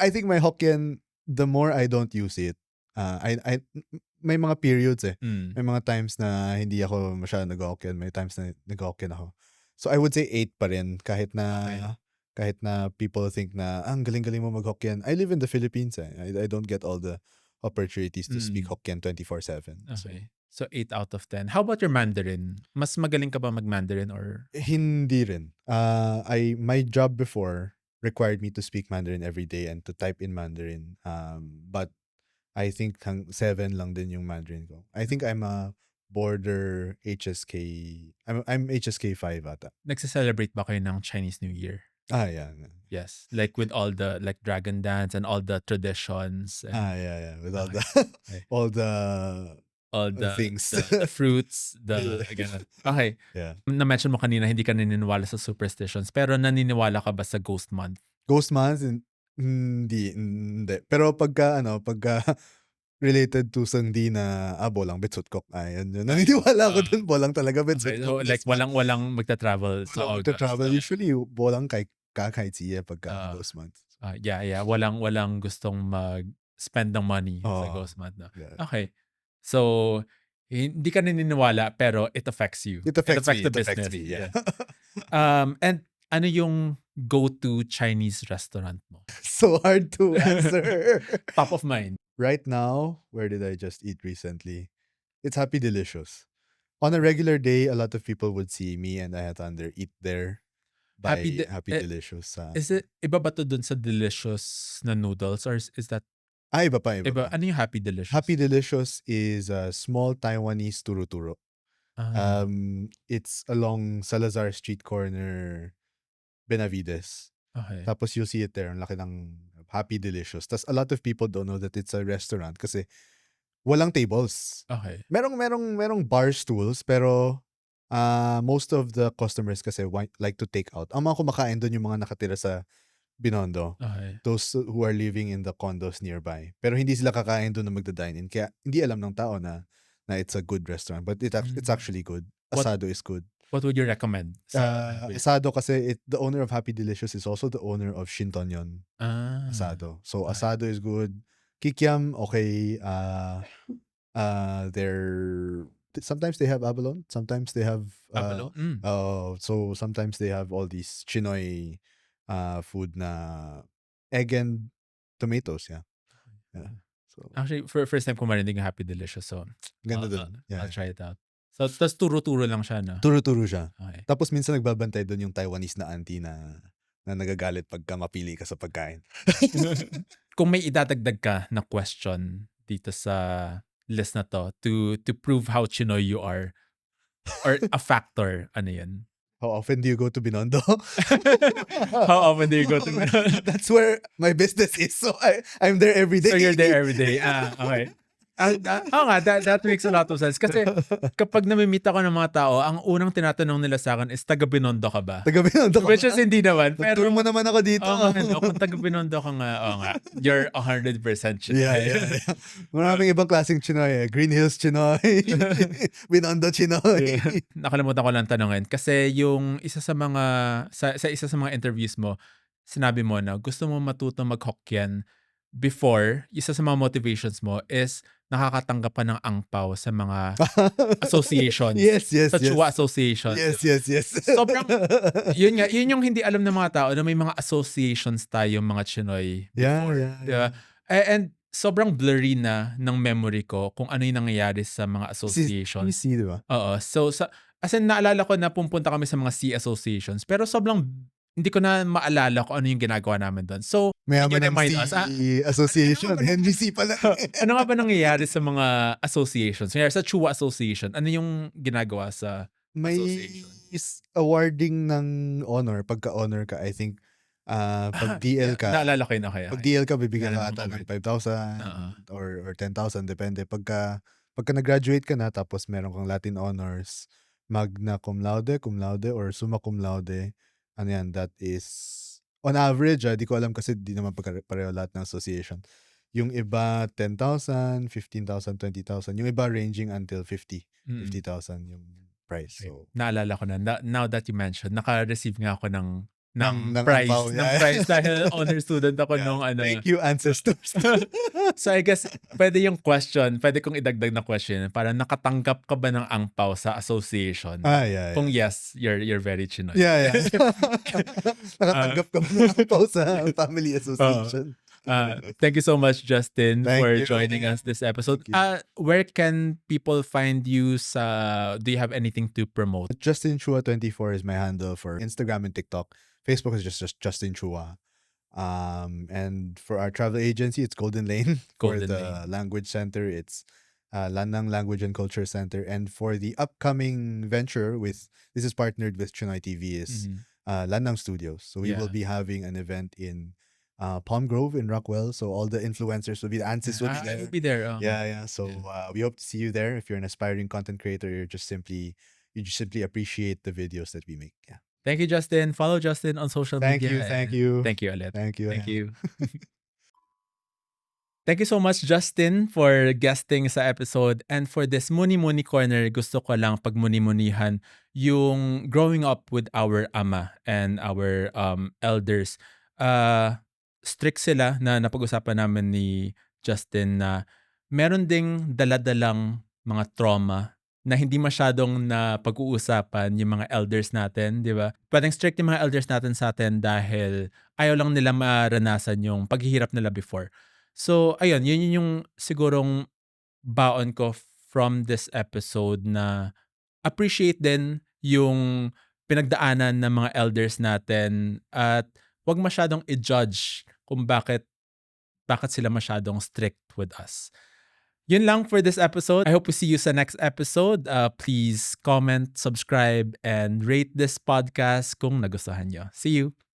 I think my Hokkien, the more I don't use it, may mga periods eh.
hmm,
May mga times na hindi ako masyadong nag-Hokkien, may times na nag-Hokkien ako. So I would say 8 pa rin
okey,
kahit na people think na ang galing-galing mo mag-Hokkien. I live in the Philippines eh. I don't get all the opportunities to speak
mm,
Hokkien 24/7. So
okey. So 8 out of 10. How about your Mandarin? Mas magaling ka ba mag-Mandarin or
hindi rin. My job before required me to speak Mandarin every day and to type in Mandarin. But I think 7 lang din yung Mandarin ko. I think I'm a border HSK. I'm HSK 5 ata.
nagse-celebrate ba kayo ng Chinese New Year?
Yeah.
Yes, like with all the like dragon dance and all the traditions and
Yeah. With all
okey,
the
okey.
all the
All the
things.
the fruits, the gano'n. Okey,
Yeah.
na-mention mo kanina hindi ka naniniwala sa superstitions, pero naniniwala ka ba sa ghost month?
Ghost months, hindi. Pero pagka related to sangdi na, bolang betsutkok, yun. Naniniwala ako
Oo.
dun, bolang talaga
Okey,
betsutkok
so like
this month.
walang magta-travel sa
Walang
August,
magta-travel. Usually, bolang kay kakaitsiye pagka
oo.
ghost months.
Yeah, walang gustong mag-spend ng money sa
Oo.
ghost month 'no?
Yeah.
Okey. So, hindi ka naniniwala pero it affects you.
It
It
affects
affects
me.
the
It affects
business,
me, yeah.
yeah. And ano yung go-to Chinese restaurant mo?
So hard to answer.
Top of mind.
Right now, where did I just eat recently? It's Happy Delicious. On a regular day, a lot of people would see me and I had eat there
Happy
by
de
Happy
eh,
Delicious.
is it iba ba 'to dun sa delicious na noodles or is that
Iba pa, iba
iba?
pa.
Ano yung Happy Delicious?
Happy Delicious is a small Taiwanese turo-turo.
Ah,
It's along Salazar Street corner, Benavides.
okey,
Tapos you'll see it there, ang laki ng Happy Delicious. Tas a lot of people don't know that it's a restaurant kasi walang tables.
okey,
Merong bar stools pero most of the customers kasi like to take out. Ang mga kumakain doon yung mga nakatira sa Binondo.
okey.
Those who are living in the condos nearby. Pero hindi sila kakain doon na magda-dine in. Kaya hindi alam ng tao na it's a good restaurant. But it's
Hmm.
actually good.
What
Asado is good.
what would you recommend sa Happy?
Asado kasi the owner of Happy Delicious is also the owner of Shintonyon
Ah,
Asado. So
okey.
asado is good. Kikiam, okay. Sometimes they have abalone. Sometimes they have
Abalo?
so sometimes they have all these Chinoy food na egg and tomatoes, yeah. Yeah. So
Actually, first time ko marinig ng Happy Delicious, so
ganda
I'll
dun.
I'll
Yeah.
try it out. So, tas turo-turo lang siya 'no?
Turo-turo siya.
Okey.
Tapos minsan nagbabantay dun yung Taiwanese na auntie na nagagalit pagka mapili ka sa pagkain.
Kung may idadagdag ka na question dito sa list na 'to to prove how Chinoy you are or a factor, ano 'yun?
How often do you go to Binondo?
How often do you go to
That's where my business is. So I'm there every day.
So you're there every day? Okay. Oo nga, that makes a lot of sense. Kasi kapag nami-meet ako ng mga tao, ang unang tinatanong nila sa'kin is, "Taga Binondo ka ba?"
Taga Binondo ka
Which is
ba?
hindi naman, pero
Nag-tour mo naman ako dito.
oo nga 'no, kung taga Binondo ka nga, oo nga, you're 100% Chinoy.
Yeah. Maraming ibang klaseng Chinoy eh. Green Hills Chinoy. Binondo Chinoy.
Nakalimutan ko lang tanungin kasi yung isa sa mga sa isa sa mga interviews mo, sinabi mo na gusto mo matutong mag-Hokkien before, isa sa mga motivations mo is nakakatanggap ka ng angpaw sa mga associations.
Yes.
Sa Chua associations.
Yes.
Sobrang, yun nga, yun yung hindi alam ng mga tao na may mga associations tayong mga Chinoy before.
Yeah.
Diba? And sobrang blurry na ng memory ko kung ano yung nangyayari sa mga associations.
CC, di ba?
Oo. So, as in, naalala ko na pumunta kami sa mga C associations, pero sobrang hindi ko na maalala kung ano yung ginagawa namin doon. So, can you
Mayaman ng
remind us?
Association. NGC pala.
Ano nga ba nangyayari sa mga associations? Nangyayari sa Chua Association, ano yung ginagawa sa
May
association?
awarding ng honor. Pagka-honor ka, I think, pag DL ka,
Naalala ko yun. Okay.
pag DL ka, bibigyan
Naalala
ka ata
ko
ng
yun.
5,000 or 10,000, depende. Pagka nag-graduate ka na, tapos meron kang Latin honors, magna cum laude, or summa cum laude. Ano yan, that is, on average, di ko alam kasi di naman pareho lahat ng association. Yung iba, 10,000, 15,000, 20,000. Yung iba ranging until 50,000 yung price.
Okay.
So,
Naalala ko na. Now that you mentioned, naka-receive nga ako ng
ng
prize.
angpao,
Ng
yeah.
prize dahil honor student ako
Yeah.
nung ano.
Thank you, ancestors.
So I guess, pwede kong idagdag na question. Parang nakatanggap ka ba ng angpao sa association?
Yeah.
Kung yes, you're very Chinoy.
Yeah. Nakatanggap ka ba ng angpao sa family association?
Thank you so much, Justin,
Thank
for
you.
joining us this episode.
Thank
Where can people find you? Do you have anything to promote?
Justin Chua 24 is my handle for Instagram and TikTok. Facebook is just Justin Chua. And for our travel agency, it's Golden Lane. For
Golden
the
Lane.
language center, it's Lanang Language and Culture Center. And for the upcoming venture, this is partnered with Chinoy TV, is Lanang Studios. So we will be having an event in Palm Grove in Rockwell. So all the influencers will be, Ansis will be there.
I will be there.
Yeah. So we hope to see you there. If you're an aspiring content creator, you just simply appreciate the videos that we make. Yeah.
Thank you, Justin. Follow Justin on social media.
Thank you.
Thank you, ulit.
Thank you.
Thank you so much, Justin, for guesting sa episode. And for this Muni-Muni Corner, gusto ko lang pag-muni-munihan yung growing up with our ama and our elders. Strict sila na napag-usapan namin ni Justin na meron ding daladalang mga trauma na hindi masyadong na pag-uusapan yung mga elders natin, di ba? Pwedeng strict yung mga elders natin sa atin dahil ayaw lang nila maranasan yung paghihirap nila before. So, ayun, yun yung sigurong baon ko from this episode, na appreciate din yung pinagdaanan ng mga elders natin at wag masyadong i-judge kung bakit sila masyadong strict with us. Yun lang for this episode. I hope we see you sa next episode. Please comment, subscribe, and rate this podcast kung nagustuhan nyo. See you!